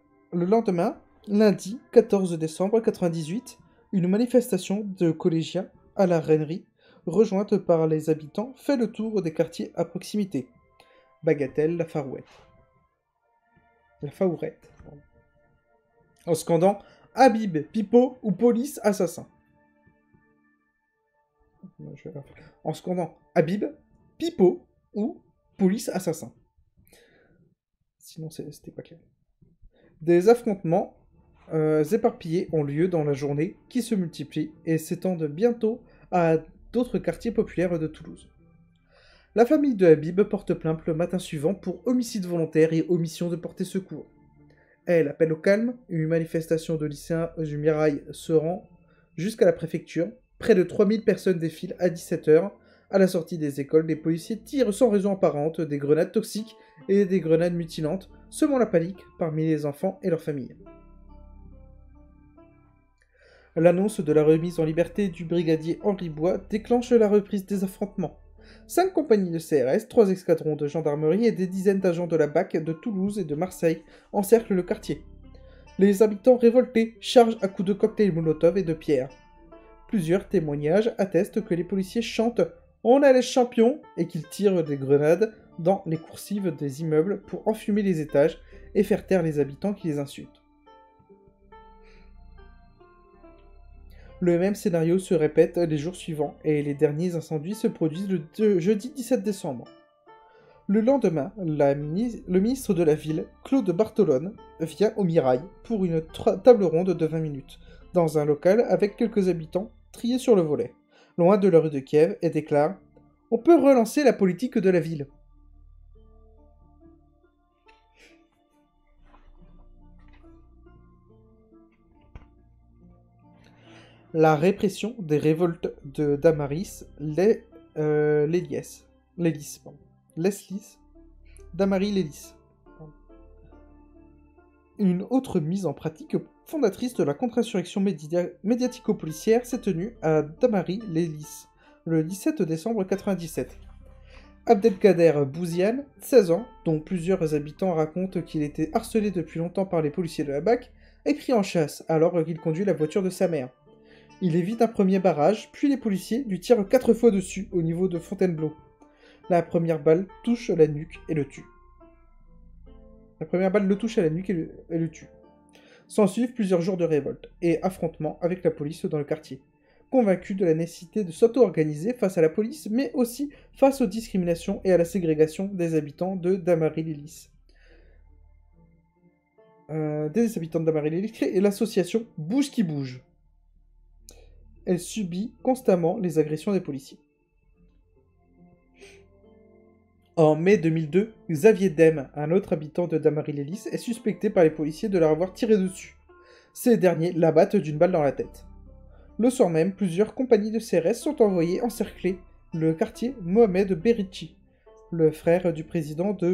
lundi 14 décembre 1998, une manifestation de collégiens à la Rainerie, rejointe par les habitants, fait le tour des quartiers à proximité. Bagatelle, La Faourette. En scandant Habib, Pipo ou police assassin. En scandant Habib, Pipo ou police assassin. Sinon, c'était pas clair. Des affrontements éparpillés ont lieu dans la journée, qui se multiplient et s'étendent bientôt à d'autres quartiers populaires de Toulouse. La famille de Habib porte plainte le matin suivant pour homicide volontaire et omission de porter secours. Elle appelle au calme, une manifestation de lycéens du Mirail se rend jusqu'à la préfecture. Près de 3000 personnes défilent à 17h. À la sortie des écoles, les policiers tirent sans raison apparente des grenades toxiques et des grenades mutilantes, semant la panique parmi les enfants et leurs familles. L'annonce de la remise en liberté du brigadier Henri Bois déclenche la reprise des affrontements. 5 compagnies de CRS, 3 escadrons de gendarmerie et des dizaines d'agents de la BAC de Toulouse et de Marseille encerclent le quartier. Les habitants révoltés chargent à coups de cocktails Molotov et de pierres. Plusieurs témoignages attestent que les policiers chantent « On est les champions » et qu'ils tirent des grenades dans les coursives des immeubles pour enfumer les étages et faire taire les habitants qui les insultent. Le même scénario se répète les jours suivants et les derniers incendies se produisent le jeudi 17 décembre. Le lendemain, le ministre de la Ville, Claude Bartolone, vient au Mirail pour une table ronde de 20 minutes, dans un local avec quelques habitants triés sur le volet, loin de la rue de Kiev, et déclare « On peut relancer la politique de la ville ». La répression des révoltes de Damaris, Damary Lélis. Une autre mise en pratique fondatrice de la contre-insurrection médiatico-policière s'est tenue à Damary Lélis, le 17 décembre 1997. Abdelkader Bouziane, 16 ans, dont plusieurs habitants racontent qu'il était harcelé depuis longtemps par les policiers de la BAC, est pris en chasse alors qu'il conduit la voiture de sa mère. Il évite un premier barrage, puis les policiers lui tirent 4 fois dessus au niveau de Fontainebleau. La première balle touche la nuque et le tue. S'ensuivent plusieurs jours de révolte et affrontements avec la police dans le quartier, convaincus de la nécessité de s'auto-organiser face à la police, mais aussi face aux discriminations et à la ségrégation des habitants de Damary-Lélis. Et l'association Bouge qui bouge. Elle subit constamment les agressions des policiers. En mai 2002, Xavier Dem, un autre habitant de Damary-Lélis, est suspecté par les policiers de leur avoir tiré dessus. Ces derniers l'abattent d'une balle dans la tête. Le soir même, plusieurs compagnies de CRS sont envoyées encercler le quartier Mohamed Berichi, le frère du président de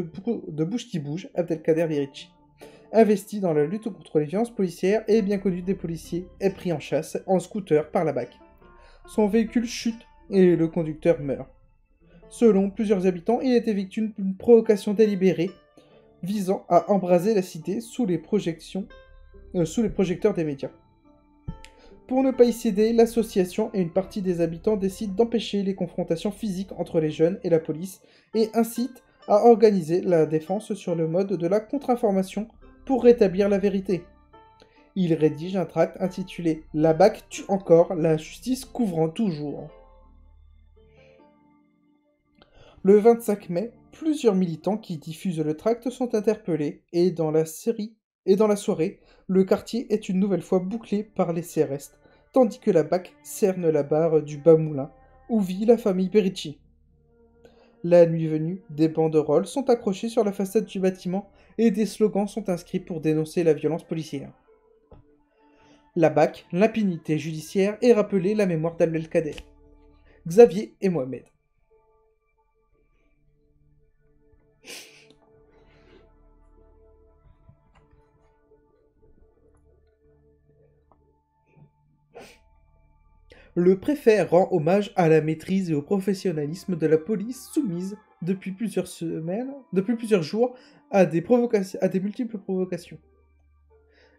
Bouge qui bouge, Abdelkader Berichi. Investi dans la lutte contre les violences policières et bien connu des policiers, est pris en chasse en scooter par la BAC. Son véhicule chute et le conducteur meurt. Selon plusieurs habitants, il était victime d'une provocation délibérée visant à embraser la cité sous les projecteurs des médias. Pour ne pas y céder, l'association et une partie des habitants décident d'empêcher les confrontations physiques entre les jeunes et la police et incitent à organiser la défense sur le mode de la contre-information pour rétablir la vérité. Il rédige un tract intitulé « La BAC tue encore, la justice couvrant toujours ». Le 25 mai, plusieurs militants qui diffusent le tract sont interpellés et dans la soirée, le quartier est une nouvelle fois bouclé par les CRS, tandis que la BAC cerne la barre du Bas-Moulin, où vit la famille Berichi. La nuit venue, des banderoles sont accrochées sur la façade du bâtiment et des slogans sont inscrits pour dénoncer la violence policière. La BAC, l'impunité judiciaire et rappeler la mémoire d'Abdelkader, Xavier et Mohamed. Le préfet rend hommage à la maîtrise et au professionnalisme de la police soumise depuis plusieurs jours à des multiples provocations.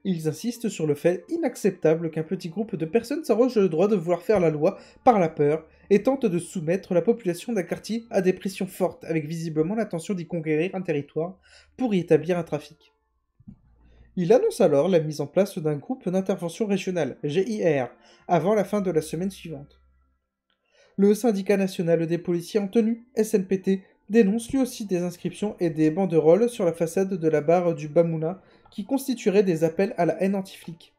Ils insistent sur le fait inacceptable qu'un petit groupe de personnes s'arroge le droit de vouloir faire la loi par la peur et tente de soumettre la population d'un quartier à des pressions fortes avec visiblement l'intention d'y conquérir un territoire pour y établir un trafic. Il annonce alors la mise en place d'un groupe d'intervention régionale, GIR, avant la fin de la semaine suivante. Le syndicat national des policiers en tenue, SNPT, dénonce lui aussi des inscriptions et des banderoles sur la façade de la barre du Bas-Moulin qui constitueraient des appels à la haine anti-flic.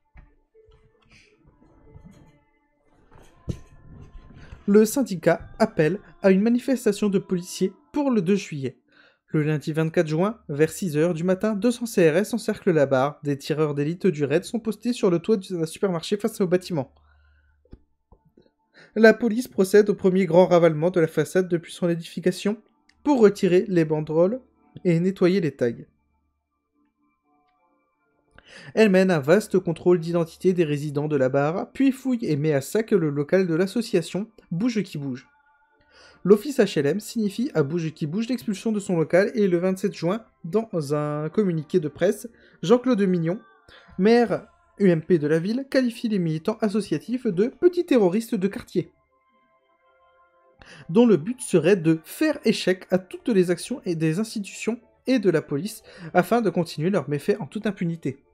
Le syndicat appelle à une manifestation de policiers pour le 2 juillet. Le lundi 24 juin, vers 6 h du matin, 200 CRS encerclent la barre. Des tireurs d'élite du raid sont postés sur le toit d'un supermarché face au bâtiment. La police procède au premier grand ravalement de la façade depuis son édification pour retirer les banderoles et nettoyer les tags. Elle mène un vaste contrôle d'identité des résidents de la barre, puis fouille et met à sac le local de l'association Bouge qui bouge. L'office HLM signifie à Bouge qui bouge l'expulsion de son local et le 27 juin, dans un communiqué de presse, Jean-Claude Mignon, maire UMP de la ville, qualifie les militants associatifs de petits terroristes de quartier, dont le but serait de faire échec à toutes les actions et des institutions et de la police afin de continuer leurs méfaits en toute impunité.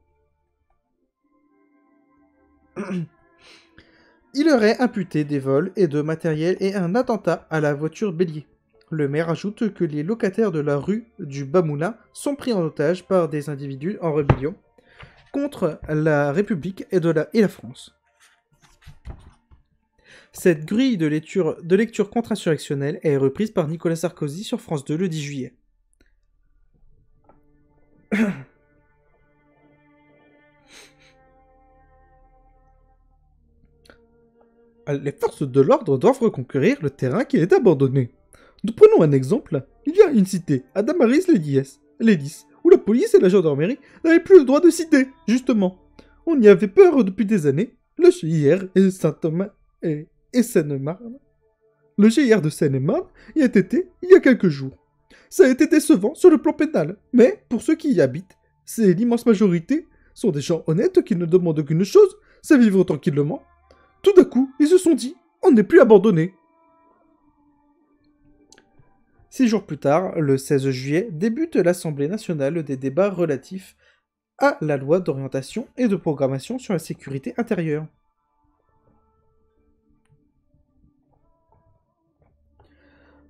Il aurait imputé des vols et de matériel et un attentat à la voiture bélier. Le maire ajoute que les locataires de la rue du Bamoulin sont pris en otage par des individus en rébellion contre la République et la France. Cette grille de lecture contre-insurrectionnelle est reprise par Nicolas Sarkozy sur France 2 le 10 juillet. Les forces de l'ordre doivent reconquérir le terrain qui est abandonné. Nous prenons un exemple. Il y a une cité, à Damaris-les-Lys, où la police et la gendarmerie n'avaient plus le droit de citer, justement. On y avait peur depuis des années. Le GIR et Saint-Thomas et Seine-et-Marne. Le GIR de Seine-et-Marne y a été il y a quelques jours. Ça a été décevant sur le plan pénal, mais pour ceux qui y habitent, c'est l'immense majorité sont des gens honnêtes qui ne demandent qu'une chose, c'est vivre tranquillement. Tout d'un coup, ils se sont dit, on n'est plus abandonné. 6 jours plus tard, le 16 juillet, débute l'Assemblée nationale des débats relatifs à la loi d'orientation et de programmation sur la sécurité intérieure.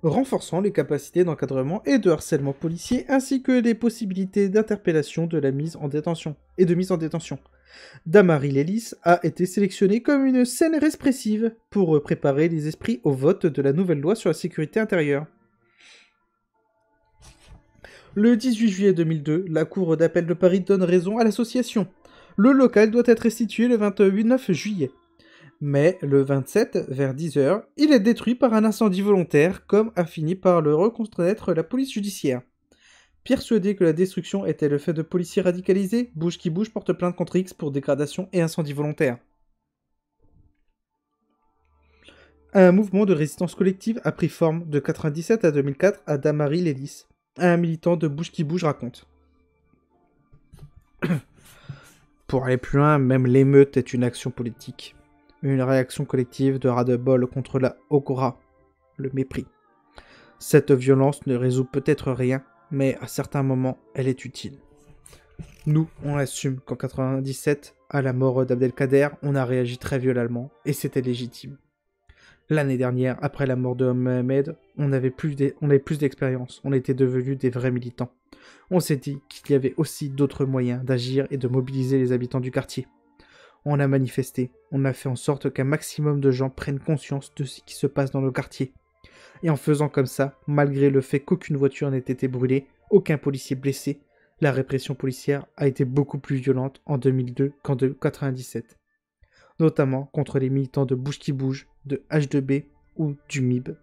Renforçant les capacités d'encadrement et de harcèlement policier ainsi que les possibilités d'interpellation de la mise en détention et de mise en détention. Damaris-les-Lys a été sélectionnée comme une scène répressive pour préparer les esprits au vote de la nouvelle loi sur la sécurité intérieure. Le 18 juillet 2002, la Cour d'appel de Paris donne raison à l'association. Le local doit être restitué le 29 juillet. Mais le 27, vers 10 h, il est détruit par un incendie volontaire, comme a fini par le reconnaître la police judiciaire. Persuadé que la destruction était le fait de policiers radicalisés, Bouge qui bouge porte plainte contre X pour dégradation et incendie volontaire. Un mouvement de résistance collective a pris forme de 1997 à 2004 à Damaris-les-Lys. Un militant de Bouge qui bouge raconte. Pour aller plus loin, même l'émeute est une action politique. Une réaction collective de ras-de-bol contre la Hokora, le mépris. Cette violence ne résout peut-être rien, mais à certains moments, elle est utile. Nous, on assume qu'en 1997, à la mort d'Abdelkader, on a réagi très violemment, et c'était légitime. L'année dernière, après la mort de Mohamed, on avait plus d'expérience, on était devenus des vrais militants. On s'est dit qu'il y avait aussi d'autres moyens d'agir et de mobiliser les habitants du quartier. On a manifesté, on a fait en sorte qu'un maximum de gens prennent conscience de ce qui se passe dans le quartier. Et en faisant comme ça, malgré le fait qu'aucune voiture n'ait été brûlée, aucun policier blessé, la répression policière a été beaucoup plus violente en 2002 qu'en 1997. Notamment contre les militants de Bouge qui bouge, de H2B ou du MIB.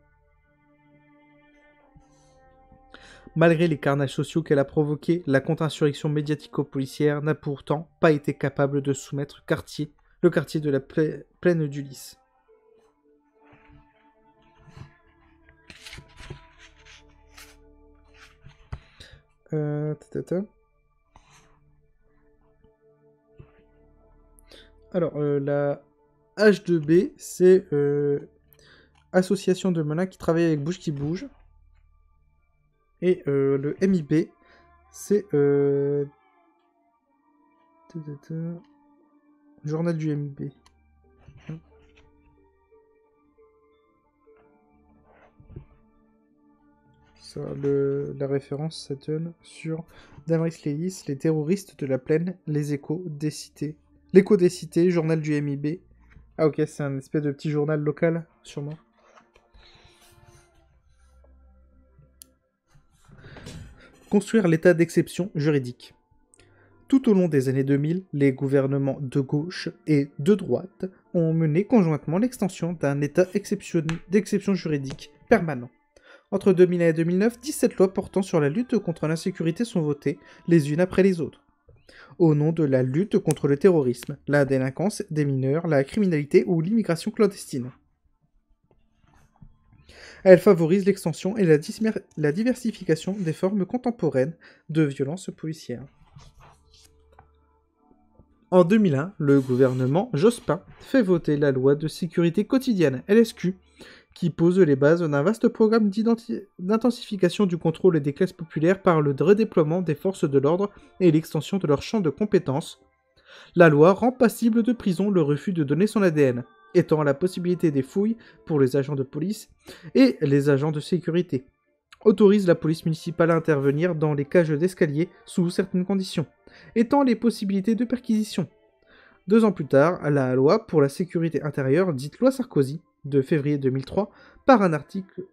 Malgré les carnages sociaux qu'elle a provoqués, la contre-insurrection médiatico-policière n'a pourtant pas été capable de soumettre le quartier de la plaine du Lys. Alors, la H2B, c'est association de malins qui travaille avec Bouge qui bouge. Et le MIB, c'est journal du MIB. Ça, la référence, ça donne sur Damaris-les-Lys, les terroristes de la plaine, les échos des cités. L'écho des cités, journal du MIB. Ah ok, c'est un espèce de petit journal local, sûrement. construire l'état d'exception juridique. Tout au long des années 2000, les gouvernements de gauche et de droite ont mené conjointement l'extension d'un état d'exception juridique permanent. Entre 2001 et 2009, 17 lois portant sur la lutte contre l'insécurité sont votées, les unes après les autres, au nom de la lutte contre le terrorisme, la délinquance des mineurs, la criminalité ou l'immigration clandestine. Elles favorisent l'extension et la diversification des formes contemporaines de violences policières. En 2001, le gouvernement Jospin fait voter la loi de sécurité quotidienne, LSQ, qui pose les bases d'un vaste programme d'intensification du contrôle des classes populaires par le redéploiement des forces de l'ordre et l'extension de leur champ de compétences. La loi rend passible de prison le refus de donner son ADN, étant la possibilité des fouilles pour les agents de police et les agents de sécurité. Autorise la police municipale à intervenir dans les cages d'escalier sous certaines conditions, étant les possibilités de perquisition. 2 ans plus tard, la loi pour la sécurité intérieure, dite loi Sarkozy, de février 2003, par un article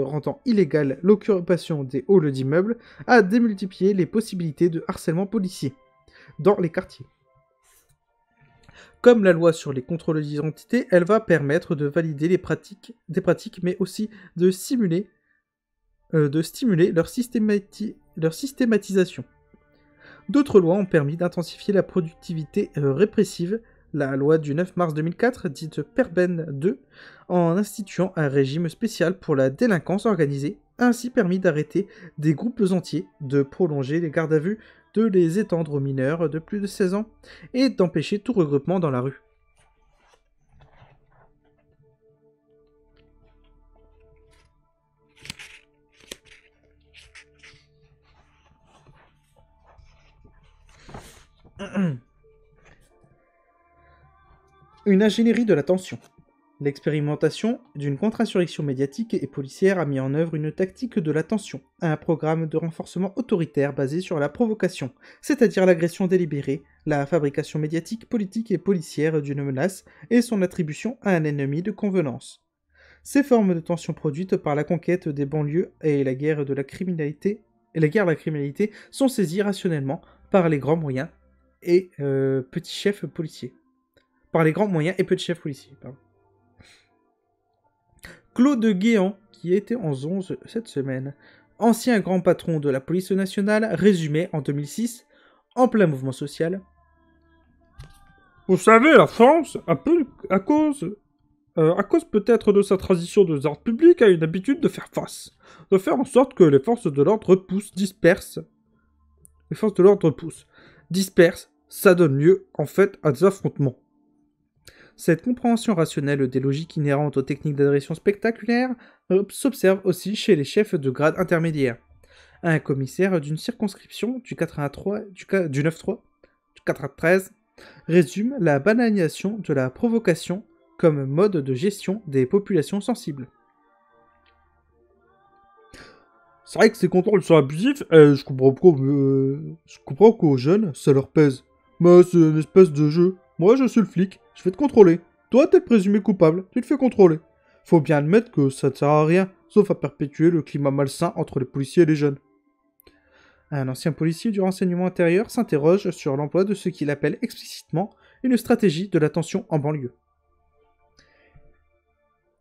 rendant illégale l'occupation des halls d'immeubles, a démultiplié les possibilités de harcèlement policier dans les quartiers. Comme la loi sur les contrôles d'identité, elle va permettre de valider des pratiques, mais aussi de stimuler leur systématisation. D'autres lois ont permis d'intensifier la productivité répressive. La loi du 9 mars 2004, dite Perben II, en instituant un régime spécial pour la délinquance organisée, a ainsi permis d'arrêter des groupes entiers, de prolonger les gardes à vue, de les étendre aux mineurs de plus de 16 ans, et d'empêcher tout regroupement dans la rue. Une ingénierie de l'attention. L'expérimentation d'une contre-insurrection médiatique et policière a mis en œuvre une tactique de l'attention, un programme de renforcement autoritaire basé sur la provocation, c'est-à-dire l'agression délibérée, la fabrication médiatique, politique et policière d'une menace et son attribution à un ennemi de convenance. Ces formes de tension produites par la conquête des banlieues et la guerre à la criminalité sont saisies rationnellement par les grands moyens et petits chefs policiers. Claude Guéant, qui était en 11 cette semaine, ancien grand patron de la police nationale, résumait en 2006, en plein mouvement social. Vous savez, la France, à cause peut-être de sa tradition de ordre public, a une habitude de faire face, de faire en sorte que les forces de l'ordre dispersent. Ça donne lieu, en fait, à des affrontements. Cette compréhension rationnelle des logiques inhérentes aux techniques d'agression spectaculaire s'observe aussi chez les chefs de grade intermédiaire. Un commissaire d'une circonscription du 93 résume la banalisation de la provocation comme mode de gestion des populations sensibles. C'est vrai que ces contrôles sont abusifs, et je comprends qu'aux jeunes, ça leur pèse. Mais c'est une espèce de jeu. Moi, je suis le flic, je vais te contrôler. Toi, t'es le présumé coupable, tu te fais contrôler. Faut bien admettre que ça ne sert à rien, sauf à perpétuer le climat malsain entre les policiers et les jeunes. Un ancien policier du renseignement intérieur s'interroge sur l'emploi de ce qu'il appelle explicitement une stratégie de l'attention en banlieue.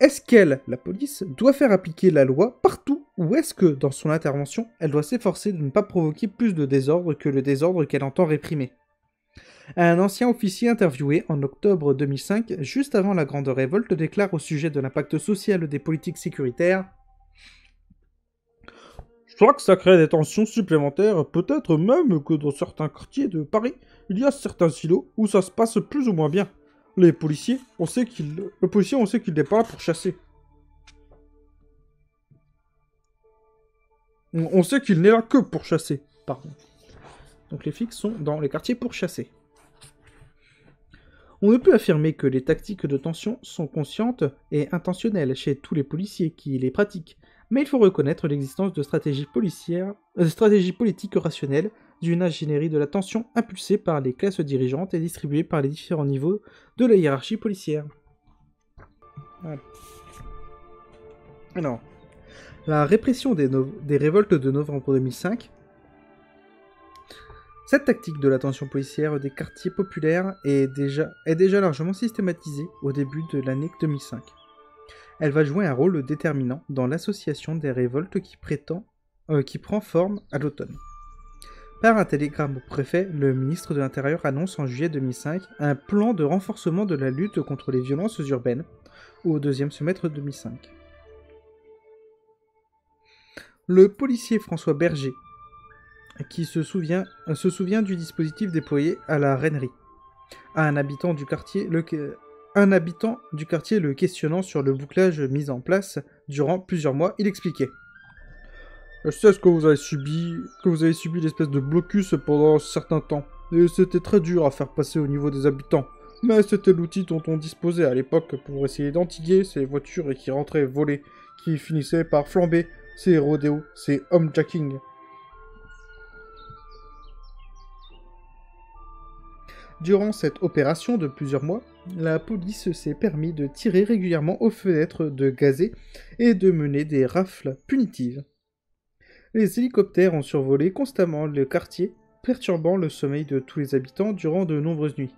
Est-ce qu'elle, la police, doit faire appliquer la loi partout, ou est-ce que, dans son intervention, elle doit s'efforcer de ne pas provoquer plus de désordre que le désordre qu'elle entend réprimer ? Un ancien officier interviewé en octobre 2005, juste avant la Grande Révolte, déclare au sujet de l'impact social des politiques sécuritaires: je crois que ça crée des tensions supplémentaires, peut-être même que dans certains quartiers de Paris, il y a certains silos où ça se passe plus ou moins bien. Le policier, on sait qu'il n'est pas là pour chasser. On sait qu'il n'est là que pour chasser, pardon. Donc les flics sont dans les quartiers pour chasser. On ne peut affirmer que les tactiques de tension sont conscientes et intentionnelles chez tous les policiers qui les pratiquent, mais il faut reconnaître l'existence de stratégies politiques rationnelles, d'une ingénierie de la tension impulsée par les classes dirigeantes et distribuée par les différents niveaux de la hiérarchie policière. Voilà. Alors, La répression des révoltes de novembre 2005. Cette tactique de la tension policière des quartiers populaires est déjà largement systématisée au début de l'année 2005. Elle va jouer un rôle déterminant dans l'association des révoltes qui prend forme à l'automne. Par un télégramme au préfet, le ministre de l'Intérieur annonce en juillet 2005 un plan de renforcement de la lutte contre les violences urbaines au deuxième semestre 2005. Le policier François Berger, qui se souvient du dispositif déployé à la Reinerie, à un habitant du quartier le questionnant sur le bouclage mis en place durant plusieurs mois, il expliquait. Je sais ce que vous avez subi, l'espèce de blocus pendant un certain temps, et c'était très dur à faire passer au niveau des habitants. Mais c'était l'outil dont on disposait à l'époque pour essayer d'endiguer ces voitures qui rentraient volées, qui finissaient par flamber ces rodéos, ces homejacking. Durant cette opération de plusieurs mois, la police s'est permis de tirer régulièrement aux fenêtres, de gazer et de mener des rafles punitives. Les hélicoptères ont survolé constamment le quartier, perturbant le sommeil de tous les habitants durant de nombreuses nuits.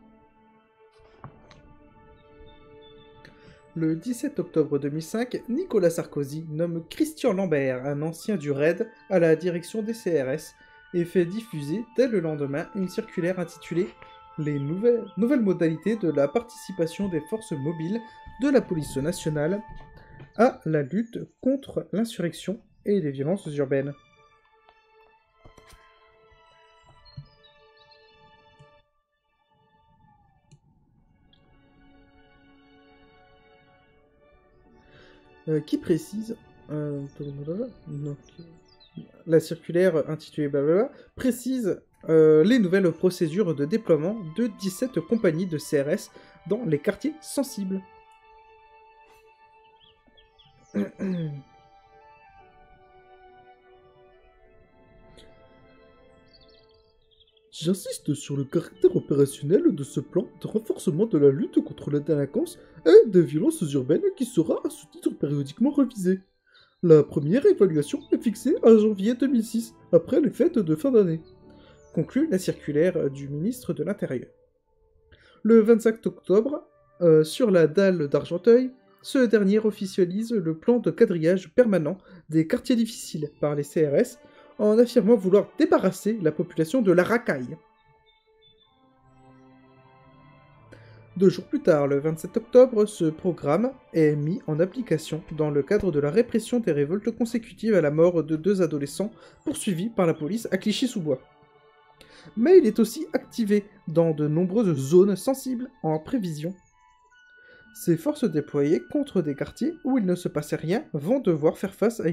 Le 17 octobre 2005, Nicolas Sarkozy nomme Christian Lambert, un ancien du RAID, à la direction des CRS et fait diffuser dès le lendemain une circulaire intitulée « Les nouvelles modalités de la participation des forces mobiles de la police nationale à la lutte contre l'insurrection et les violences urbaines ». Qui précise la circulaire intitulée blablabla précise les nouvelles procédures de déploiement de 17 compagnies de CRS dans les quartiers sensibles. J'insiste sur le caractère opérationnel de ce plan de renforcement de la lutte contre la délinquance et des violences urbaines qui sera à ce titre périodiquement révisé. La première évaluation est fixée à janvier 2006, après les fêtes de fin d'année. Conclut la circulaire du ministre de l'Intérieur. Le 25 octobre, sur la dalle d'Argenteuil, ce dernier officialise le plan de quadrillage permanent des quartiers difficiles par les CRS, en affirmant vouloir débarrasser la population de la racaille. 2 jours plus tard, le 27 octobre, ce programme est mis en application dans le cadre de la répression des révoltes consécutives à la mort de 2 adolescents poursuivis par la police à Clichy-sous-Bois. Mais il est aussi activé dans de nombreuses zones sensibles en prévision. Ces forces déployées contre des quartiers où il ne se passait rien vont devoir faire face à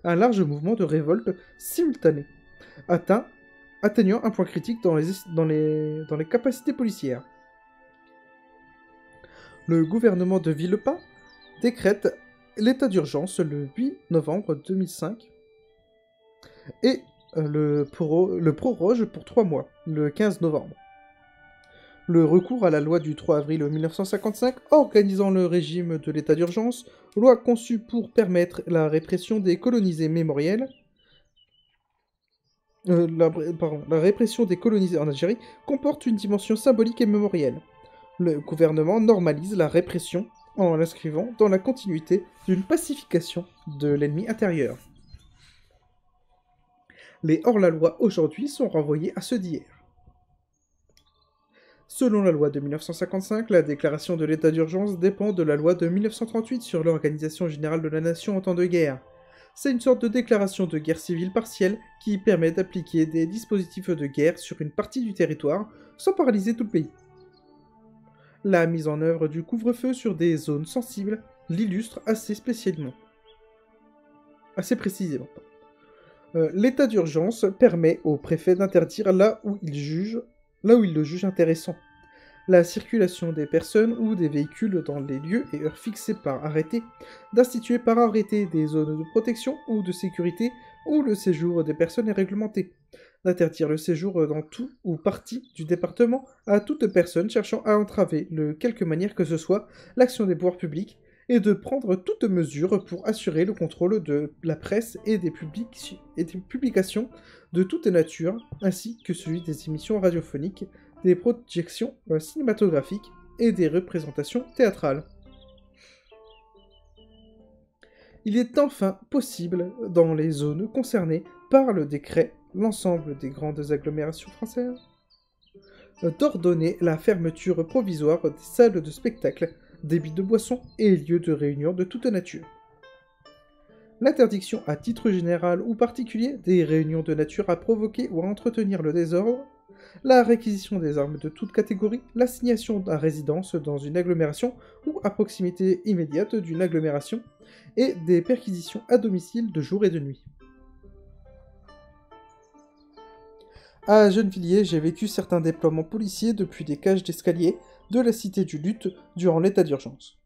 un large mouvement de révolte simultané, atteignant un point critique dans les capacités policières. Le gouvernement de Villepin décrète l'état d'urgence le 8 novembre 2005 et le proroge pour 3 mois, le 15 novembre. Le recours à la loi du 3 avril 1955 organisant le régime de l'état d'urgence, loi conçue pour permettre la répression des colonisés mémoriels, la répression des colonisés en Algérie comporte une dimension symbolique et mémorielle. Le gouvernement normalise la répression en l'inscrivant dans la continuité d'une pacification de l'ennemi intérieur. Les hors-la-loi aujourd'hui sont renvoyés à ceux d'hier. Selon la loi de 1955, la déclaration de l'état d'urgence dépend de la loi de 1938 sur l'organisation générale de la nation en temps de guerre. C'est une sorte de déclaration de guerre civile partielle qui permet d'appliquer des dispositifs de guerre sur une partie du territoire sans paralyser tout le pays. La mise en œuvre du couvre-feu sur des zones sensibles l'illustre assez précisément. L'état d'urgence permet au préfet d'interdire là où il le juge intéressant, la circulation des personnes ou des véhicules dans les lieux et heures fixés par arrêté, d'instituer par arrêté des zones de protection ou de sécurité où le séjour des personnes est réglementé, d'interdire le séjour dans tout ou partie du département à toute personne cherchant à entraver de quelque manière que ce soit l'action des pouvoirs publics et de prendre toute mesure pour assurer le contrôle de la presse et des publications de toute nature, ainsi que celui des émissions radiophoniques, des projections cinématographiques et des représentations théâtrales. Il est enfin possible, dans les zones concernées par le décret, l'ensemble des grandes agglomérations françaises, d'ordonner la fermeture provisoire des salles de spectacle, débits de boissons et lieux de réunion de toute nature. L'interdiction à titre général ou particulier des réunions de nature à provoquer ou à entretenir le désordre, la réquisition des armes de toute catégorie, l'assignation à résidence dans une agglomération ou à proximité immédiate d'une agglomération, et des perquisitions à domicile de jour et de nuit. À Gennevilliers, j'ai vécu certains déploiements policiers depuis des cages d'escalier de la cité du Luth durant l'état d'urgence.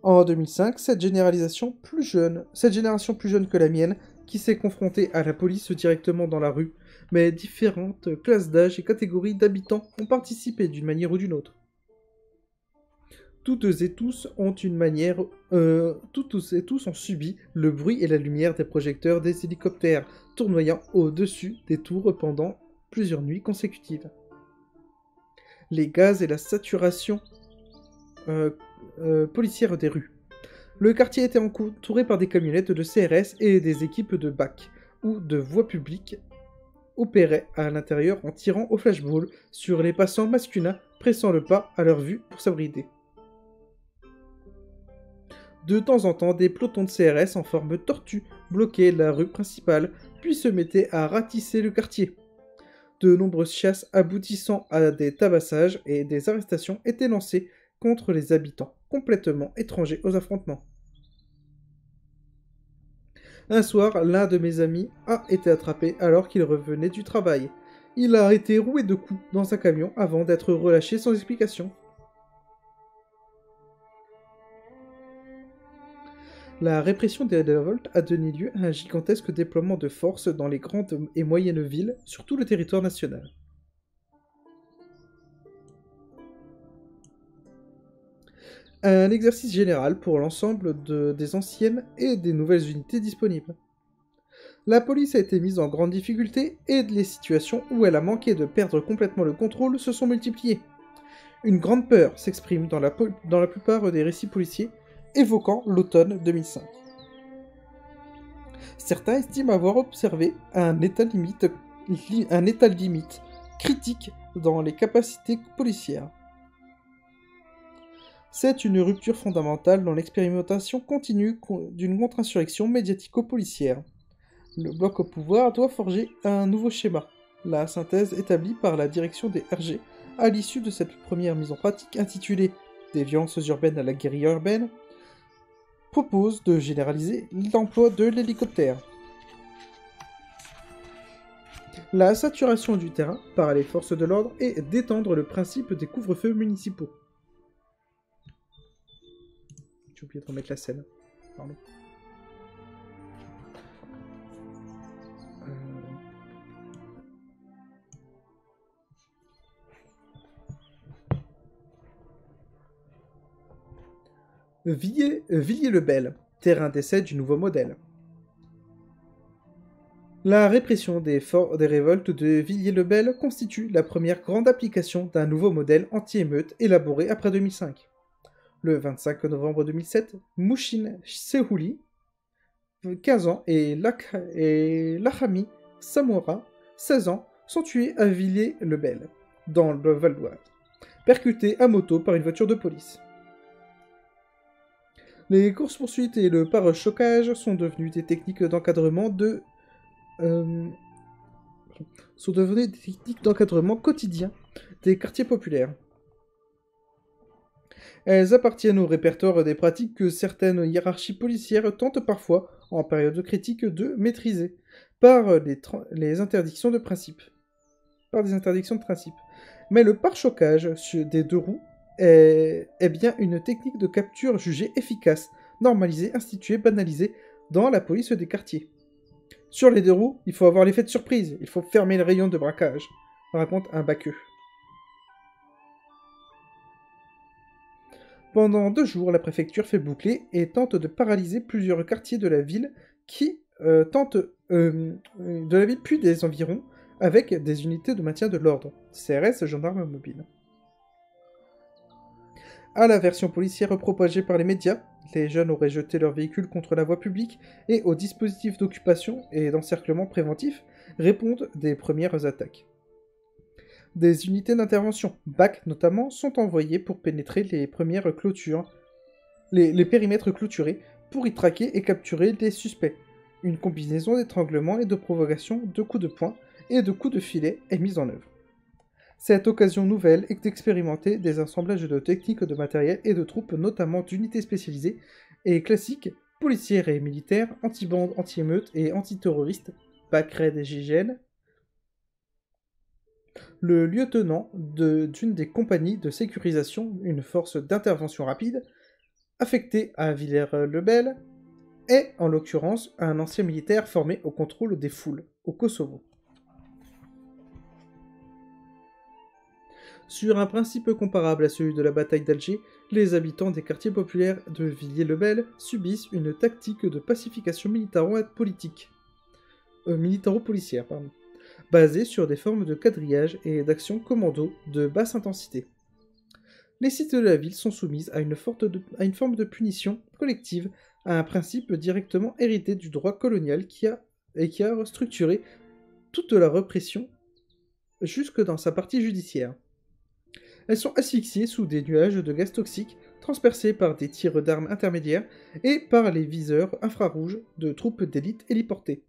En 2005, cette génération plus jeune que la mienne, qui s'est confrontée à la police directement dans la rue, mais différentes classes d'âge et catégories d'habitants ont participé d'une manière ou d'une autre. Toutes et tous ont subi le bruit et la lumière des projecteurs des hélicoptères tournoyant au-dessus des tours pendant plusieurs nuits consécutives. Les gaz et la saturation policière des rues. Le quartier était entouré par des camionnettes de CRS et des équipes de BAC ou de voies publiques opéraient à l'intérieur en tirant au flashball sur les passants masculins pressant le pas à leur vue pour s'abriter. De temps en temps, des pelotons de CRS en forme tortue bloquaient la rue principale, puis se mettaient à ratisser le quartier. De nombreuses chasses aboutissant à des tabassages et des arrestations étaient lancées contre les habitants, complètement étrangers aux affrontements. Un soir, l'un de mes amis a été attrapé alors qu'il revenait du travail. Il a été roué de coups dans un camion avant d'être relâché sans explication. La répression des révoltes a donné lieu à un gigantesque déploiement de forces dans les grandes et moyennes villes sur tout le territoire national. Un exercice général pour l'ensemble des anciennes et des nouvelles unités disponibles. La police a été mise en grande difficulté et les situations où elle a manqué de perdre complètement le contrôle se sont multipliées. Une grande peur s'exprime dans la plupart des récits policiers évoquant l'automne 2005. Certains estiment avoir observé un état limite critique dans les capacités policières. C'est une rupture fondamentale dans l'expérimentation continue d'une contre-insurrection médiatico-policière. Le bloc au pouvoir doit forger un nouveau schéma. La synthèse établie par la direction des RG à l'issue de cette première mise en pratique intitulée « Des violences urbaines à la guérilla urbaine » propose de généraliser l'emploi de l'hélicoptère. La saturation du terrain par les forces de l'ordre et d'étendre le principe des couvre-feux municipaux. J'ai oublié de remettre la scène. Pardon. Villiers-le-Bel, terrain d'essai du nouveau modèle. La répression des révoltes de Villiers-le-Bel constitue la première grande application d'un nouveau modèle anti-émeute élaboré après 2005. Le 25 novembre 2007, Mouchine Sehouli, 15 ans, et Lahami Samoura, 16 ans, sont tués à Villiers-le-Bel, dans le Val-d'Oise, percutés à moto par une voiture de police. Les courses-poursuites et le pare-choquage sont devenus des techniques d'encadrement quotidien des quartiers populaires. Elles appartiennent au répertoire des pratiques que certaines hiérarchies policières tentent parfois, en période critique, de maîtriser par les interdictions de principe. Mais le pare-choquage des deux roues est bien une technique de capture jugée efficace, normalisée, instituée, banalisée dans la police des quartiers. Sur les deux roues, il faut avoir l'effet de surprise, il faut fermer le rayon de braquage, raconte un baqueux. Pendant 2 jours, la préfecture fait boucler et tente de paralyser plusieurs quartiers de la ville puis des environs, avec des unités de maintien de l'ordre, CRS, gendarmes mobiles. À la version policière propagée par les médias, les jeunes auraient jeté leurs véhicules contre la voie publique et aux dispositifs d'occupation et d'encerclement préventif répondent des premières attaques. Des unités d'intervention, BAC notamment, sont envoyées pour pénétrer les premières clôtures, les périmètres clôturés, pour y traquer et capturer des suspects. Une combinaison d'étranglement et de provocation, de coups de poing et de coups de filet est mise en œuvre. Cette occasion nouvelle est d'expérimenter des assemblages de techniques de matériel et de troupes, notamment d'unités spécialisées et classiques, policières et militaires, anti-bandes, anti-émeutes et antiterroristes, BAC, RAID et GIGN. Le lieutenant d'une des compagnies de sécurisation, une force d'intervention rapide, affectée à Villers-le-Bel, est en l'occurrence un ancien militaire formé au contrôle des foules, au Kosovo. Sur un principe comparable à celui de la bataille d'Alger, les habitants des quartiers populaires de Villiers-le-Bel subissent une tactique de pacification militaro-policière, basée sur des formes de quadrillage et d'action commando de basse intensité. Les cités de la ville sont soumises à une forme de punition collective, à un principe directement hérité du droit colonial qui a structuré toute la répression jusque dans sa partie judiciaire. Elles sont asphyxiées sous des nuages de gaz toxiques, transpercés par des tirs d'armes intermédiaires et par les viseurs infrarouges de troupes d'élite héliportées,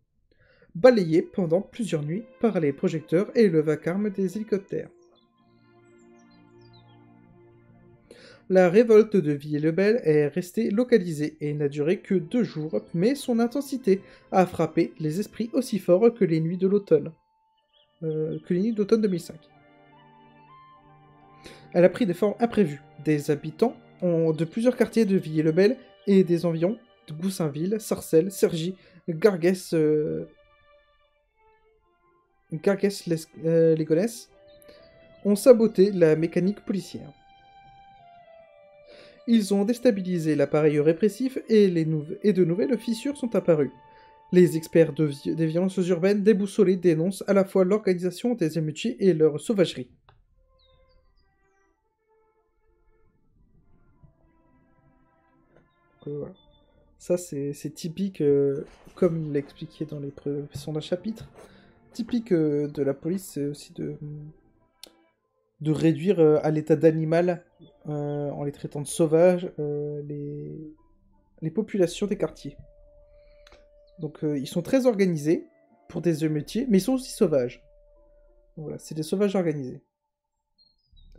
balayées pendant plusieurs nuits par les projecteurs et le vacarme des hélicoptères. La révolte de Villiers-le-Bel est restée localisée et n'a duré que 2 jours, mais son intensité a frappé les esprits aussi fort que les nuits de l'automne. 2005. Elle a pris des formes imprévues. Des habitants de plusieurs quartiers de Villiers-le-Bel et des environs de Goussainville, Sarcelles, Cergy, Garges-les-Gonesse ont saboté la mécanique policière. Ils ont déstabilisé l'appareil répressif et de nouvelles fissures sont apparues. Les experts des violences urbaines déboussolés dénoncent à la fois l'organisation des émeutiers et leur sauvagerie. Voilà. Ça, c'est typique, comme il l'a expliqué dans les précédents chapitres, typique de la police, c'est aussi de réduire à l'état d'animal, en les traitant de sauvages, les populations des quartiers. Donc ils sont très organisés pour des émeutiers, mais ils sont aussi sauvages. Voilà, c'est des sauvages organisés.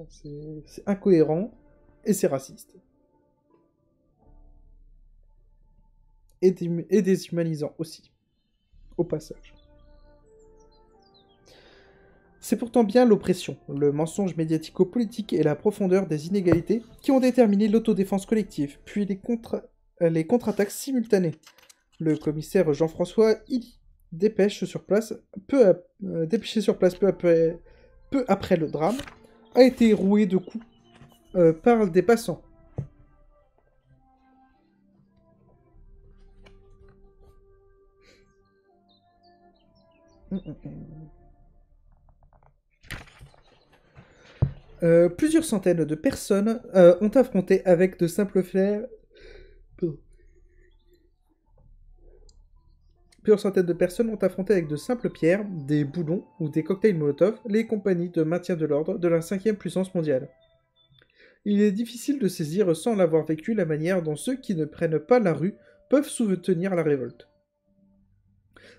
C'est incohérent et c'est raciste. Et déshumanisant aussi, au passage. C'est pourtant bien l'oppression, le mensonge médiatico-politique et la profondeur des inégalités qui ont déterminé l'autodéfense collective, puis les contre-attaques simultanées. Le commissaire Jean-François Illy, dépêché sur place peu après le drame, a été roué de coups par des passants. Plusieurs centaines de personnes ont affronté avec de simples pierres. Plusieurs centaines de personnes ont affronté avec de simples pierres, des boulons ou des cocktails Molotov les compagnies de maintien de l'ordre de la 5e puissance mondiale. Il est difficile de saisir sans l'avoir vécu la manière dont ceux qui ne prennent pas la rue peuvent soutenir la révolte.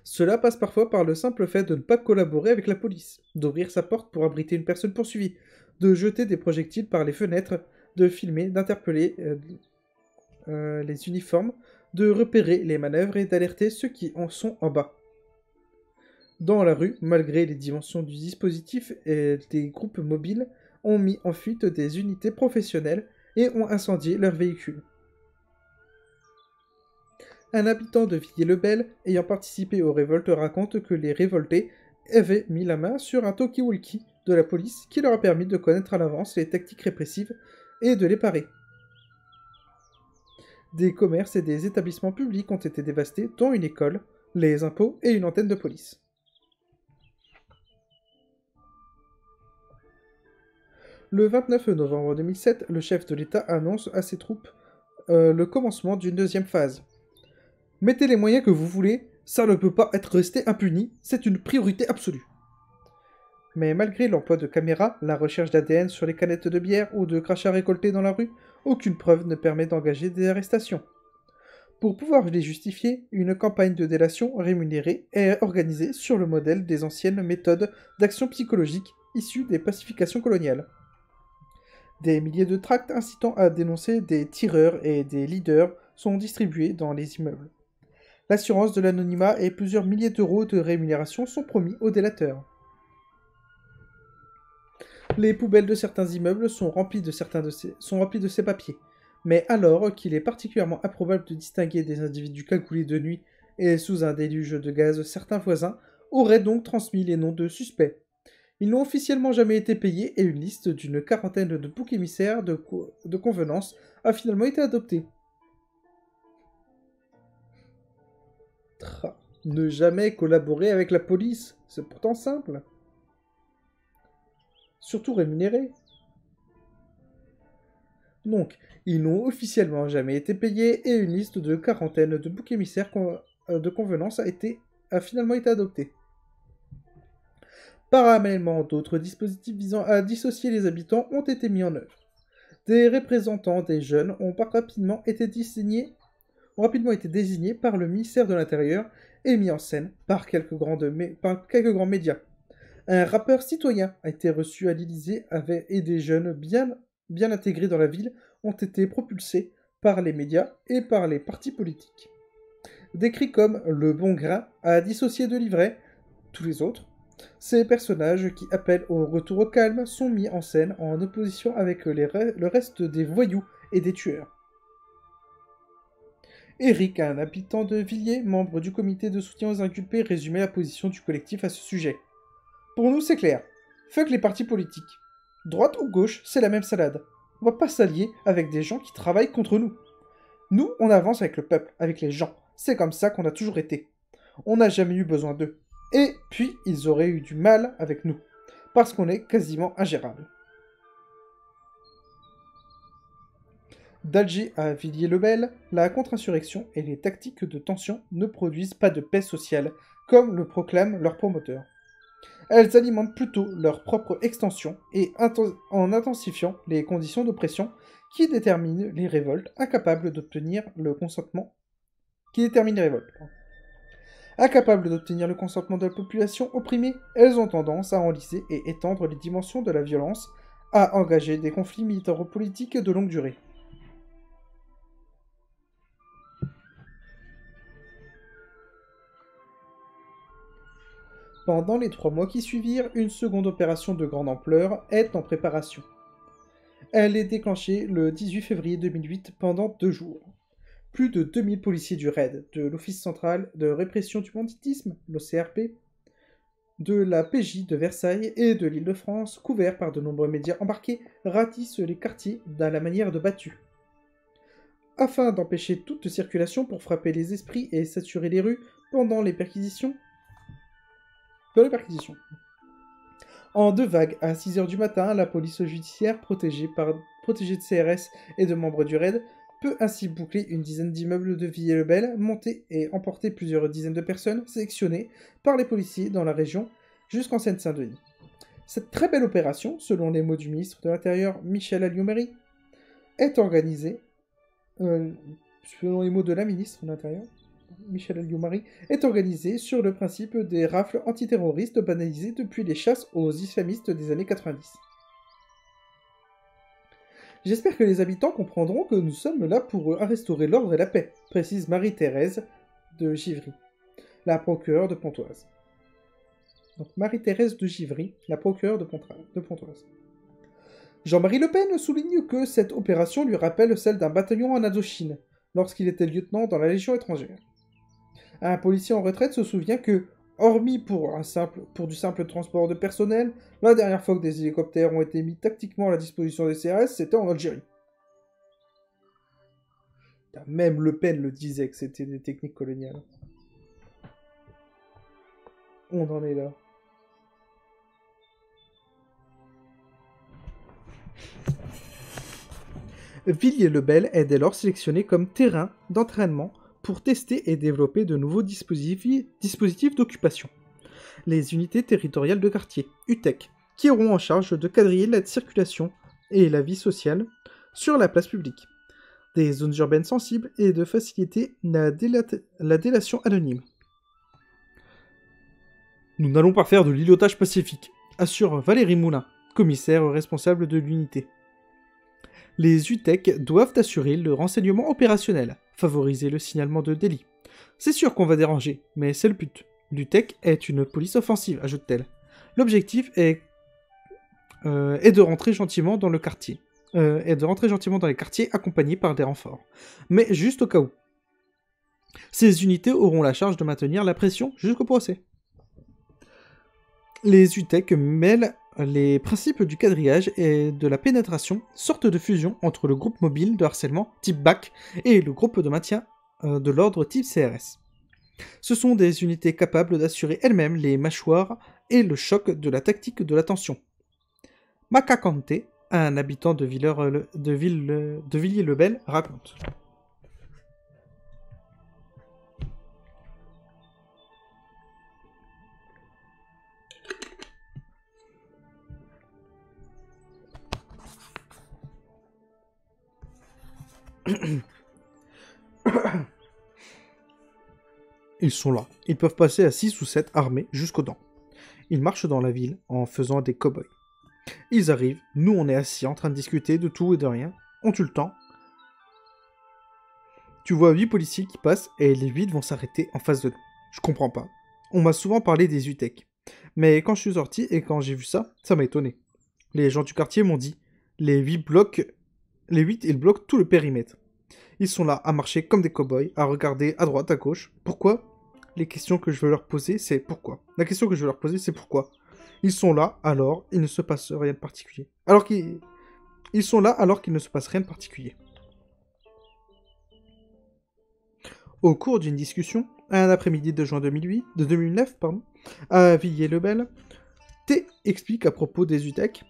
Cela passe parfois par le simple fait de ne pas collaborer avec la police, d'ouvrir sa porte pour abriter une personne poursuivie, de jeter des projectiles par les fenêtres, de filmer, d'interpeller les uniformes, de repérer les manœuvres et d'alerter ceux qui en sont en bas. Dans la rue, malgré les dimensions du dispositif, des groupes mobiles ont mis en fuite des unités professionnelles et ont incendié leurs véhicules. Un habitant de Villiers-le-Bel ayant participé aux révoltes raconte que les révoltés avaient mis la main sur un talkie-walkie de la police qui leur a permis de connaître à l'avance les tactiques répressives et de les parer. Des commerces et des établissements publics ont été dévastés, dont une école, les impôts et une antenne de police. Le 29 novembre 2007, le chef de l'État annonce à ses troupes le commencement d'une deuxième phase. Mettez les moyens que vous voulez, ça ne peut pas être resté impuni, c'est une priorité absolue. Mais malgré l'emploi de caméras, la recherche d'ADN sur les canettes de bière ou de crachats récoltés dans la rue, aucune preuve ne permet d'engager des arrestations. Pour pouvoir les justifier, une campagne de délation rémunérée est organisée sur le modèle des anciennes méthodes d'action psychologique issues des pacifications coloniales. Des milliers de tracts incitant à dénoncer des tireurs et des leaders sont distribués dans les immeubles. L'assurance de l'anonymat et plusieurs milliers d'euros de rémunération sont promis aux délateurs. Les poubelles de certains immeubles sont remplies de ces papiers. Mais alors qu'il est particulièrement improbable de distinguer des individus cagoulés de nuit et sous un déluge de gaz, certains voisins auraient donc transmis les noms de suspects. Ils n'ont officiellement jamais été payés et une liste d'une quarantaine de boucs émissaires de convenance a finalement été adoptée. Ne jamais collaborer avec la police, c'est pourtant simple. Surtout rémunéré. Donc, ils n'ont officiellement jamais été payés et une liste de quarantaine de boucs émissaires de convenance a finalement été adoptée. Parallèlement, d'autres dispositifs visant à dissocier les habitants ont été mis en œuvre. Des représentants des jeunes ont rapidement été désignés par le ministère de l'Intérieur et mis en scène par quelques grands médias. Un rappeur citoyen a été reçu à l'Élysée et des jeunes bien intégrés dans la ville ont été propulsés par les médias et par les partis politiques. Décrits comme le bon grain à dissocier de l'ivraie, tous les autres, ces personnages qui appellent au retour au calme sont mis en scène en opposition avec le reste des voyous et des tueurs. Eric, un habitant de Villiers, membre du comité de soutien aux inculpés, résumait la position du collectif à ce sujet. Pour nous, c'est clair. Fuck les partis politiques. Droite ou gauche, c'est la même salade. On va pas s'allier avec des gens qui travaillent contre nous. Nous, on avance avec le peuple, avec les gens. C'est comme ça qu'on a toujours été. On n'a jamais eu besoin d'eux. Et puis, ils auraient eu du mal avec nous. Parce qu'on est quasiment ingérable. D'Alger à Villiers-le-Bel, la contre-insurrection et les tactiques de tension ne produisent pas de paix sociale, comme le proclament leurs promoteurs. Elles alimentent plutôt leur propre extension et en intensifiant les conditions d'oppression qui déterminent les révoltes incapables d'obtenir le consentement Incapables d'obtenir le consentement de la population opprimée, elles ont tendance à enliser et étendre les dimensions de la violence, à engager des conflits militaro-politiques de longue durée. Pendant les 3 mois qui suivirent, une seconde opération de grande ampleur est en préparation. Elle est déclenchée le 18 février 2008 pendant 2 jours. Plus de 2000 policiers du RAID, de l'Office central de répression du banditisme, l'OCRP, de la PJ de Versailles et de l'Île-de-France, couverts par de nombreux médias embarqués, ratissent les quartiers à la manière de battus. Afin d'empêcher toute circulation pour frapper les esprits et saturer les rues pendant les perquisitions, En 2 vagues, à 6h du matin, la police judiciaire, protégée de CRS et de membres du RAID, peut ainsi boucler une dizaine d'immeubles de Villiers-le-Bel, monter et emporter plusieurs dizaines de personnes sélectionnées par les policiers dans la région jusqu'en Seine-Saint-Denis. Cette très belle opération, selon les mots du ministre de l'Intérieur Michel Alliot-Marie, est organisée, selon les mots de la ministre de l'Intérieur, Michel Alliot-Marie, est organisée sur le principe des rafles antiterroristes banalisées depuis les chasses aux islamistes des années 90. J'espère que les habitants comprendront que nous sommes là pour restaurer l'ordre et la paix, précise Marie-Thérèse de Givry, la procureure de Pontoise. Donc Marie-Thérèse de Givry, la procureure de Pontoise. Jean-Marie Le Pen souligne que cette opération lui rappelle celle d'un bataillon en Indochine, lorsqu'il était lieutenant dans la Légion étrangère. Un policier en retraite se souvient que, hormis pour du simple transport de personnel, la dernière fois que des hélicoptères ont été mis tactiquement à la disposition des CRS, c'était en Algérie. Même Le Pen le disait que c'était des techniques coloniales. On en est là. Villiers-le-Bel est dès lors sélectionné comme terrain d'entraînement pour tester et développer de nouveaux dispositifs d'occupation. Les unités territoriales de quartier, UTEC, qui auront en charge de quadriller la circulation et la vie sociale sur la place publique, des zones urbaines sensibles et de faciliter la délation anonyme. Nous n'allons pas faire de l'îlotage pacifique, assure Valérie Moulin, commissaire responsable de l'unité. Les UTEC doivent assurer le renseignement opérationnel, favoriser le signalement de délits. C'est sûr qu'on va déranger, mais c'est le but. L'UTEC est une police offensive, ajoute-t-elle. L'objectif est de rentrer gentiment dans le quartier. Dans les quartiers accompagnés par des renforts. Mais juste au cas où. Ces unités auront la charge de maintenir la pression jusqu'au procès. Les UTEC mêlent les principes du quadrillage et de la pénétration, sorte de fusion entre le groupe mobile de harcèlement type BAC et le groupe de maintien de l'ordre type CRS. Ce sont des unités capables d'assurer elles-mêmes les mâchoires et le choc de la tactique de l'attention. Makakante, un habitant de Villiers-le-Bel, raconte. Ils sont là. Ils peuvent passer à 6 ou 7 armés jusqu'aux dents. Ils marchent dans la ville en faisant des cow-boys. Ils arrivent, nous on est assis en train de discuter de tout et de rien. On tue le temps. Tu vois 8 policiers qui passent et les 8 vont s'arrêter en face de nous. Je comprends pas. On m'a souvent parlé des UTEC. Mais quand je suis sorti et quand j'ai vu ça, ça m'a étonné. Les gens du quartier m'ont dit, les 8 ils bloquent tout le périmètre. Ils sont là à marcher comme des cow-boys, à regarder à droite, à gauche. Pourquoi ? La question que je veux leur poser, c'est pourquoi. Ils sont là, alors il ne se passe rien de particulier. Ils sont là alors qu'il ne se passe rien de particulier. Au cours d'une discussion, un après-midi de juin 2009, à Villiers-le-Bel, T explique à propos des UTEC.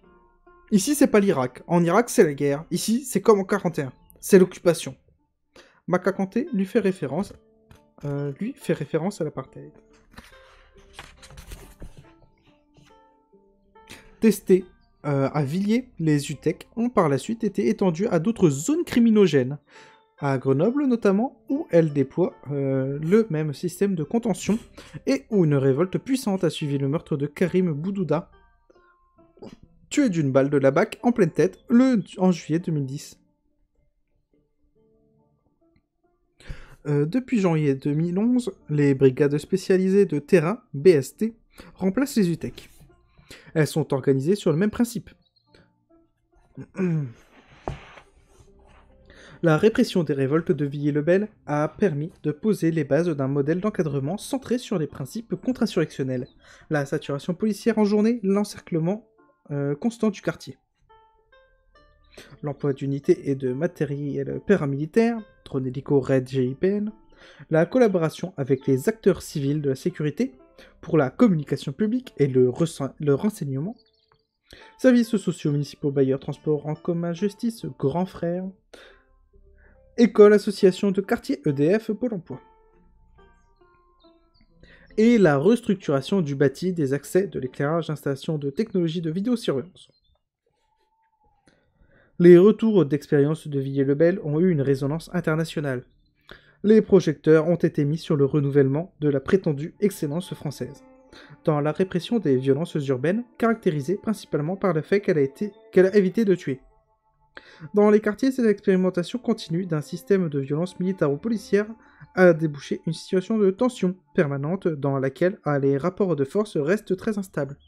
Ici, c'est pas l'Irak. En Irak, c'est la guerre. Ici, c'est comme en 41. C'est l'occupation. Makakante lui fait référence à l'apartheid. Testés à Villiers, les UTEC ont par la suite été étendus à d'autres zones criminogènes, à Grenoble notamment, où elles déploient le même système de contention et où une révolte puissante a suivi le meurtre de Karim Boudouda, tué d'une balle de la BAC en pleine tête en juillet 2010. Depuis janvier 2011, les brigades spécialisées de terrain, BST, remplacent les UTEC. Elles sont organisées sur le même principe. La répression des révoltes de Villiers-le-Bel a permis de poser les bases d'un modèle d'encadrement centré sur les principes contre-insurrectionnels, la saturation policière en journée, l'encerclement constant du quartier. L'emploi d'unités et de matériel paramilitaire, drone hélico RAID GIPN, la collaboration avec les acteurs civils de la sécurité pour la communication publique et le renseignement, services sociaux municipaux, bailleurs, transports en commun, justice, grands frères, école, association de quartier, EDF, Pôle emploi. Et la restructuration du bâti, des accès, de l'éclairage, installation de technologies de vidéosurveillance. Les retours d'expérience de Villiers-le-Bel ont eu une résonance internationale. Les projecteurs ont été mis sur le renouvellement de la prétendue excellence française, dans la répression des violences urbaines, caractérisée principalement par le fait qu'elle a évité de tuer. Dans les quartiers, cette expérimentation continue d'un système de violence militaro-policière a débouché une situation de tension permanente dans laquelle les rapports de force restent très instables.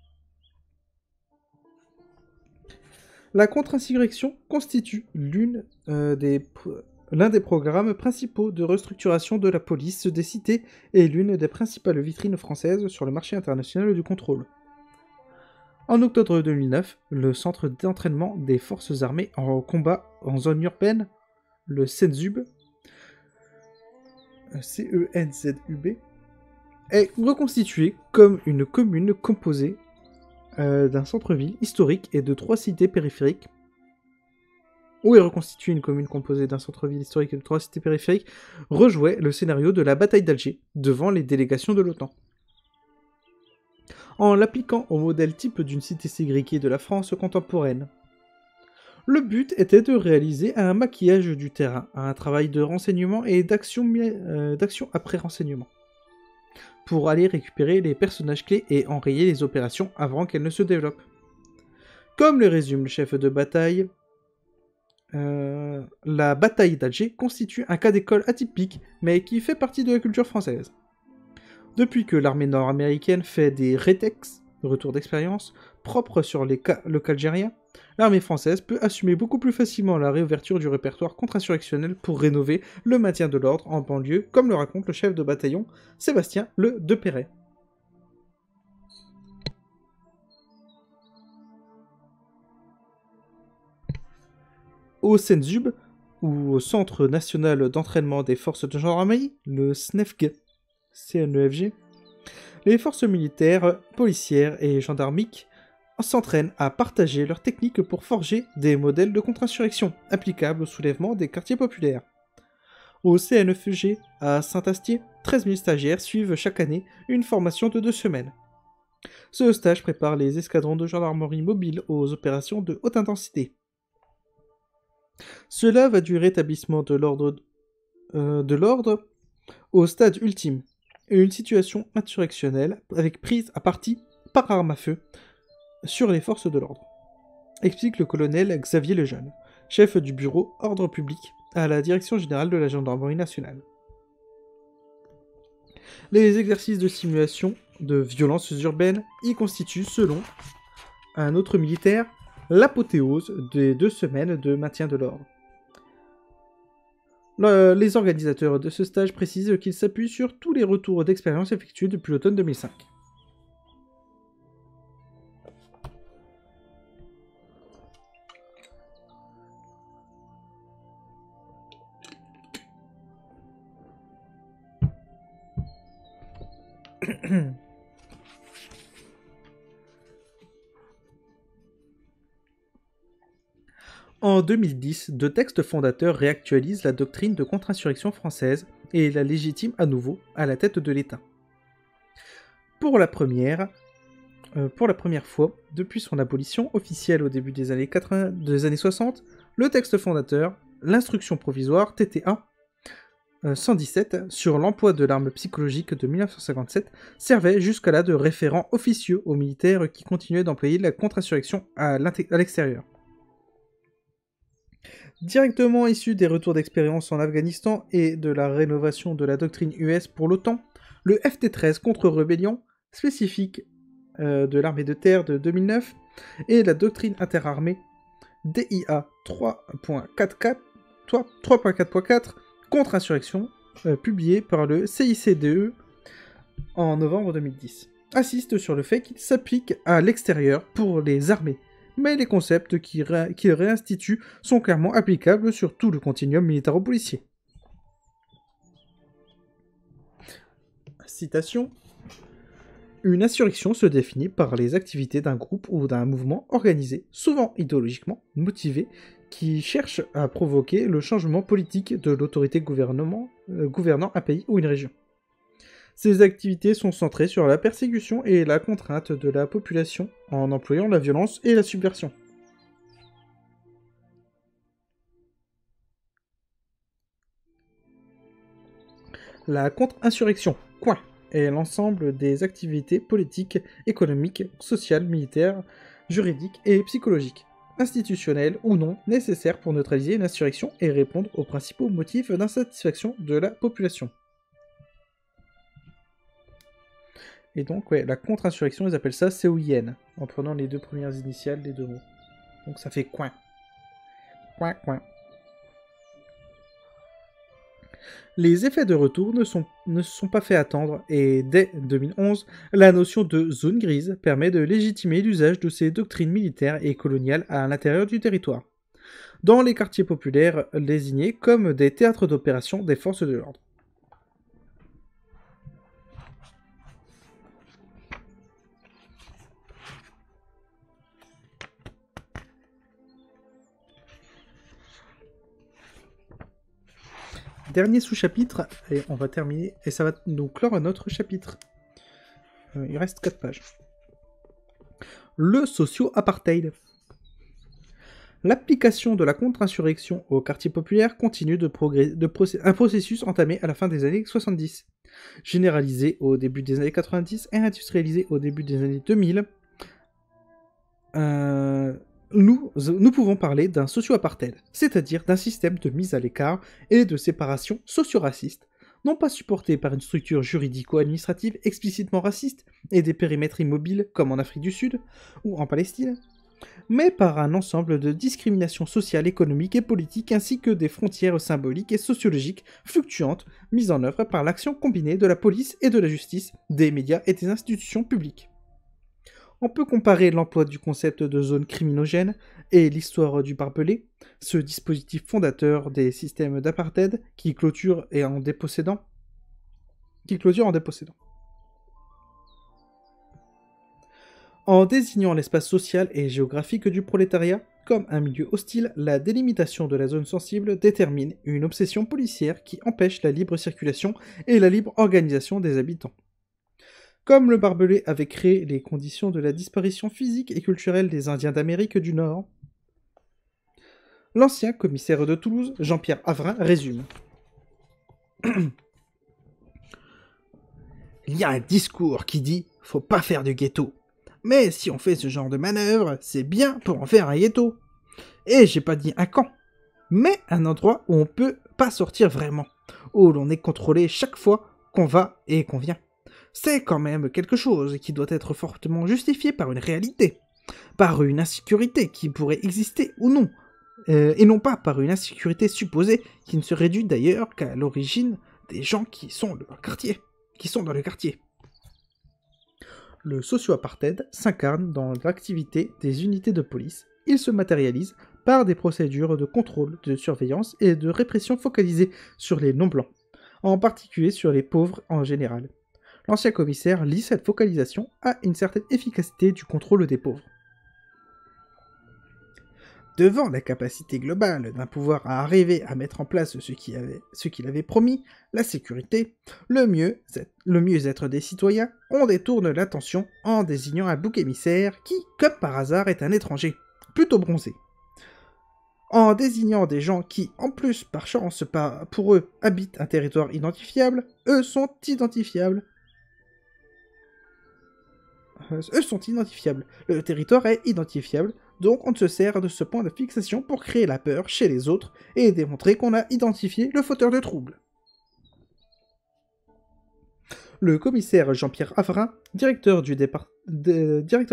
La contre-insurrection constitue l'un des programmes principaux de restructuration de la police des cités et l'une des principales vitrines françaises sur le marché international du contrôle. En octobre 2009, le centre d'entraînement des forces armées en combat en zone urbaine, le CENZUB, CENZUB, est reconstituée comme une commune composée d'un centre-ville historique et de 3 cités périphériques. Où est reconstituée une commune composée d'un centre-ville historique et de 3 cités périphériques, rejouait le scénario de la bataille d'Alger devant les délégations de l'OTAN. En l'appliquant au modèle type d'une cité ségréguée de la France contemporaine. Le but était de réaliser un maquillage du terrain, un travail de renseignement et d'action après renseignement, pour aller récupérer les personnages clés et enrayer les opérations avant qu'elles ne se développent. Comme le résume le chef de bataille, la bataille d'Alger constitue un cas d'école atypique, mais qui fait partie de la culture française. Depuis que l'armée nord-américaine fait des rétex, retours d'expérience, propres sur le cas algérien, l'armée française peut assumer beaucoup plus facilement la réouverture du répertoire contre-insurrectionnel pour rénover le maintien de l'ordre en banlieue, comme le raconte le chef de bataillon Sébastien Le Depéret. Au CENZUB, ou au Centre National d'Entraînement des Forces de Gendarmerie, le CNEFG, les forces militaires, policières et gendarmiques s'entraînent à partager leurs techniques pour forger des modèles de contre-insurrection applicables au soulèvement des quartiers populaires. Au CNFG, à Saint-Astier, 13 000 stagiaires suivent chaque année une formation de 2 semaines. Ce stage prépare les escadrons de gendarmerie mobile aux opérations de haute intensité. Cela va du rétablissement de l'ordre au stade ultime, une situation insurrectionnelle avec prise à partie par arme à feu sur les forces de l'ordre, explique le colonel Xavier Lejeune, chef du bureau Ordre Public à la Direction Générale de la Gendarmerie Nationale. Les exercices de simulation de violences urbaines y constituent, selon un autre militaire, l'apothéose des 2 semaines de maintien de l'ordre. Les organisateurs de ce stage précisent qu'ils s'appuient sur tous les retours d'expérience effectués depuis l'automne 2005. En 2010, 2 textes fondateurs réactualisent la doctrine de contre-insurrection française et la légitiment à nouveau à la tête de l'État. Pour la première fois, depuis son abolition officielle au début des années 60, le texte fondateur, l'instruction provisoire TTA 117 sur l'emploi de l'arme psychologique de 1957 servait jusqu'à-là de référent officieux aux militaires qui continuaient d'employer la contre-insurrection à l'extérieur. Directement issu des retours d'expérience en Afghanistan et de la rénovation de la doctrine US pour l'OTAN, le FT-13 contre-rébellion, spécifique de l'armée de terre de 2009, et la doctrine interarmée DIA 3.4.4 contre-insurrection, publiée par le CICDE en novembre 2010, insiste sur le fait qu'il s'applique à l'extérieur pour les armées, mais les concepts qu'il réinstitue sont clairement applicables sur tout le continuum militaro-policier. Citation. Une insurrection se définit par les activités d'un groupe ou d'un mouvement organisé, souvent idéologiquement motivé, qui cherche à provoquer le changement politique de l'autorité gouvernant un pays ou une région. Ces activités sont centrées sur la persécution et la contrainte de la population en employant la violence et la subversion. La contre-insurrection, est l'ensemble des activités politiques, économiques, sociales, militaires, juridiques et psychologiques, institutionnelles ou non, nécessaires pour neutraliser une insurrection et répondre aux principaux motifs d'insatisfaction de la population. Et donc, la contre-insurrection, ils appellent ça COIN, en prenant les 2 premières initiales des 2 mots. Donc ça fait coin. Coin. Les effets de retour ne se sont pas fait attendre, et dès 2011, la notion de zone grise permet de légitimer l'usage de ces doctrines militaires et coloniales à l'intérieur du territoire, dans les quartiers populaires désignés comme des théâtres d'opération des forces de l'ordre. dernier sous-chapitre, et on va terminer, et ça va nous clore notre chapitre. Il reste 4 pages. Le socio-apartheid. L'application de la contre-insurrection au quartier populaire continue un processus entamé à la fin des années 70. Généralisé au début des années 90 et industrialisé au début des années 2000, nous pouvons parler d'un socio-apartheid, c'est-à-dire d'un système de mise à l'écart et de séparation socio-raciste, non pas supporté par une structure juridico-administrative explicitement raciste et des périmètres immobiles comme en Afrique du Sud ou en Palestine, mais par un ensemble de discriminations sociales, économiques et politiques ainsi que des frontières symboliques et sociologiques fluctuantes mises en œuvre par l'action combinée de la police et de la justice, des médias et des institutions publiques. On peut comparer l'emploi du concept de zone criminogène et l'histoire du barbelé, ce dispositif fondateur des systèmes d'apartheid qui clôture en dépossédant. En désignant l'espace social et géographique du prolétariat comme un milieu hostile, la délimitation de la zone sensible détermine une obsession policière qui empêche la libre circulation et la libre organisation des habitants. Comme le barbelé avait créé les conditions de la disparition physique et culturelle des Indiens d'Amérique du Nord, l'ancien commissaire de Toulouse, Jean-Pierre Havrin, résume. Il y a un discours qui dit « faut pas faire de ghetto ». Mais si on fait ce genre de manœuvre, c'est bien pour en faire un ghetto. Et j'ai pas dit un camp, mais un endroit où on peut pas sortir vraiment, où l'on est contrôlé chaque fois qu'on va et qu'on vient. C'est quand même quelque chose qui doit être fortement justifié par une réalité, par une insécurité qui pourrait exister ou non, et non pas par une insécurité supposée qui ne se réduit d'ailleurs qu'à l'origine des gens qui sont dans le quartier. Le socio-apartheid s'incarne dans l'activité des unités de police. Il se matérialise par des procédures de contrôle, de surveillance et de répression focalisées sur les non-blancs, en particulier sur les pauvres en général. L'ancien commissaire lie cette focalisation à une certaine efficacité du contrôle des pauvres. Devant la capacité globale d'un pouvoir à arriver à mettre en place ce qu'il avait promis, la sécurité, le mieux-être des citoyens, on détourne l'attention en désignant un bouc émissaire qui, comme par hasard, est un étranger, plutôt bronzé. En désignant des gens qui, en plus, par chance, pour eux, habitent un territoire identifiable, eux sont identifiables. Le territoire est identifiable, donc on se sert de ce point de fixation pour créer la peur chez les autres et démontrer qu'on a identifié le fauteur de troubles. Le commissaire Jean-Pierre Havrin, directeur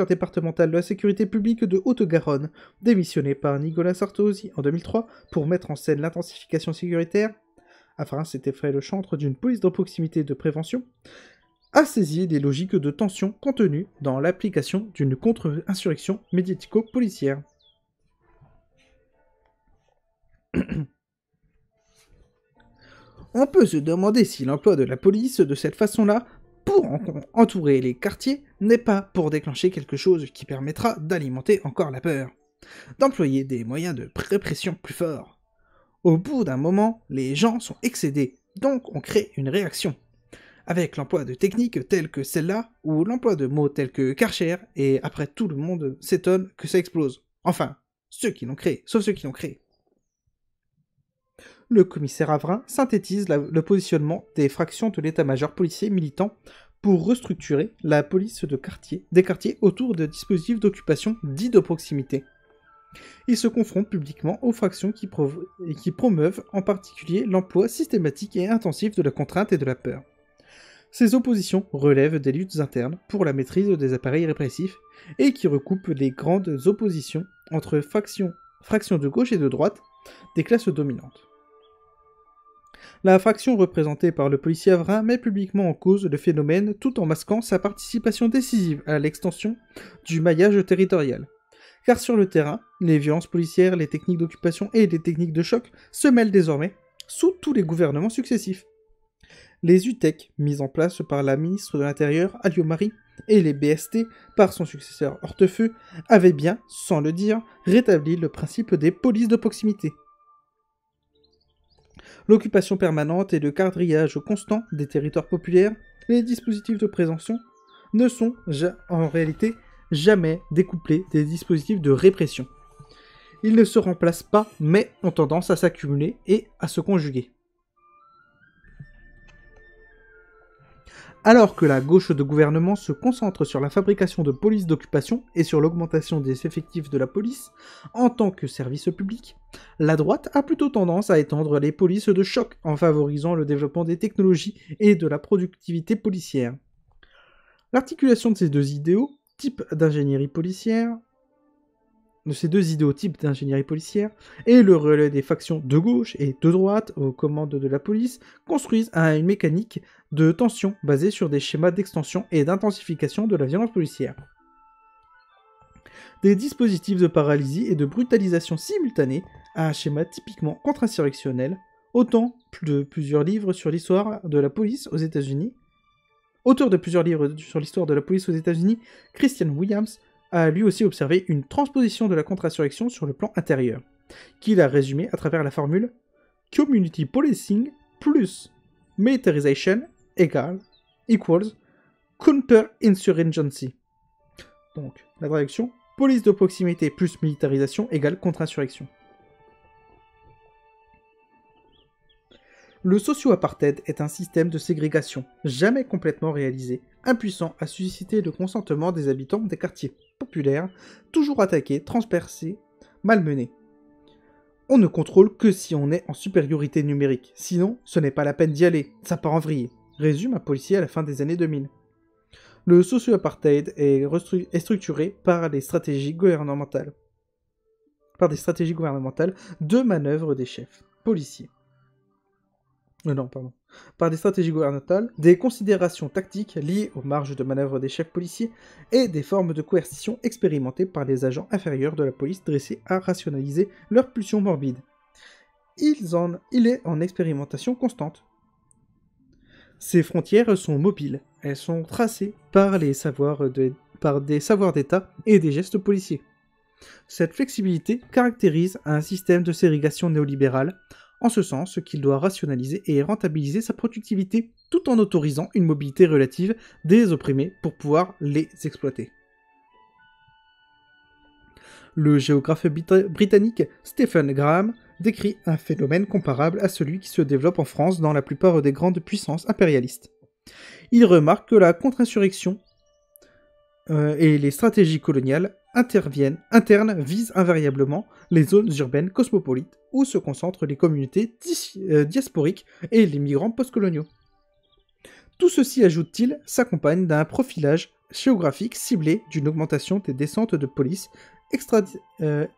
départemental de la sécurité publique de Haute-Garonne, démissionné par Nicolas Sarkozy en 2003 pour mettre en scène l'intensification sécuritaire, Havrin s'était fait le chantre d'une police de proximité de prévention, a saisi des logiques de tension contenues dans l'application d'une contre-insurrection médiatico-policière. On peut se demander si l'emploi de la police de cette façon-là, pour entourer les quartiers, n'est pas pour déclencher quelque chose qui permettra d'alimenter encore la peur, d'employer des moyens de répression plus forts. Au bout d'un moment, les gens sont excédés, donc on crée une réaction. Avec l'emploi de techniques telles que celle-là, ou l'emploi de mots tels que Karcher, et après tout le monde s'étonne que ça explose. Enfin, sauf ceux qui l'ont créé. Le commissaire Havrin synthétise le positionnement des fractions de l'état-major policier militant pour restructurer la police des quartiers autour de dispositifs d'occupation dits de proximité. Il se confronte publiquement aux fractions qui promeuvent en particulier l'emploi systématique et intensif de la contrainte et de la peur. Ces oppositions relèvent des luttes internes pour la maîtrise des appareils répressifs et qui recoupent les grandes oppositions entre fractions de gauche et de droite des classes dominantes. La fraction représentée par le policier Havrin met publiquement en cause le phénomène tout en masquant sa participation décisive à l'extension du maillage territorial. Car sur le terrain, les violences policières, les techniques d'occupation et les techniques de choc se mêlent désormais sous tous les gouvernements successifs. Les UTEC, mises en place par la ministre de l'Intérieur, Alliot-Marie, et les BST, par son successeur Hortefeux, avaient bien, sans le dire, rétabli le principe des polices de proximité. L'occupation permanente et le quadrillage constant des territoires populaires, les dispositifs de prévention ne sont en réalité jamais découplés des dispositifs de répression. Ils ne se remplacent pas, mais ont tendance à s'accumuler et à se conjuguer. Alors que la gauche de gouvernement se concentre sur la fabrication de polices d'occupation et sur l'augmentation des effectifs de la police en tant que service public, la droite a plutôt tendance à étendre les polices de choc en favorisant le développement des technologies et de la productivité policière. L'articulation de ces deux idéotypes d'ingénierie policière et le relais des factions de gauche et de droite aux commandes de la police construisent une mécanique de tension basée sur des schémas d'extension et d'intensification de la violence policière. Des dispositifs de paralysie et de brutalisation simultanée à un schéma typiquement contre-insurrectionnel, auteur de plusieurs livres sur l'histoire de la police aux États-Unis, Christian Williams a lui aussi observé une transposition de la contre-insurrection sur le plan intérieur, qu'il a résumé à travers la formule « Community Policing plus Militarization equals Counter-Insurgency ». Donc, la traduction « Police de proximité plus militarisation égale contre-insurrection ». Le socio-apartheid est un système de ségrégation jamais complètement réalisé, impuissant à susciter le consentement des habitants des quartiers populaires, toujours attaqués, transpercés, malmenés. On ne contrôle que si on est en supériorité numérique, sinon ce n'est pas la peine d'y aller, ça part en vrille, résume un policier à la fin des années 2000. Le socio-apartheid est structuré par des stratégies gouvernementales de manœuvre des chefs policiers. Par des stratégies gouvernementales, des considérations tactiques liées aux marges de manœuvre des chefs policiers et des formes de coercition expérimentées par les agents inférieurs de la police dressés à rationaliser leurs pulsions morbides. Il est en expérimentation constante. Ces frontières sont mobiles, elles sont tracées par des savoirs d'État et des gestes policiers. Cette flexibilité caractérise un système de ségrégation néolibérale, en ce sens qu'il doit rationaliser et rentabiliser sa productivité tout en autorisant une mobilité relative des opprimés pour pouvoir les exploiter. Le géographe britannique Stephen Graham décrit un phénomène comparable à celui qui se développe en France dans la plupart des grandes puissances impérialistes. Il remarque que la contre-insurrection et les stratégies coloniales internes visent invariablement les zones urbaines cosmopolites où se concentrent les communautés diasporiques et les migrants postcoloniaux. Tout ceci, ajoute-t-il, s'accompagne d'un profilage géographique ciblé d'une augmentation des descentes de police,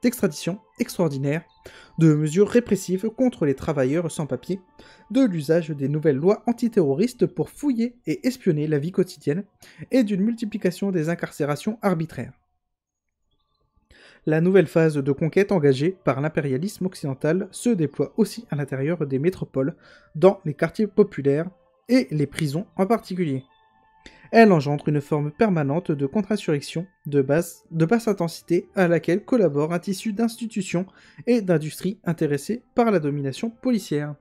d'extradition extraordinaire, de mesures répressives contre les travailleurs sans papier, de l'usage des nouvelles lois antiterroristes pour fouiller et espionner la vie quotidienne, et d'une multiplication des incarcérations arbitraires. La nouvelle phase de conquête engagée par l'impérialisme occidental se déploie aussi à l'intérieur des métropoles, dans les quartiers populaires et les prisons en particulier. Elle engendre une forme permanente de contre-insurrection de basse intensité à laquelle collabore un tissu d'institutions et d'industries intéressées par la domination policière.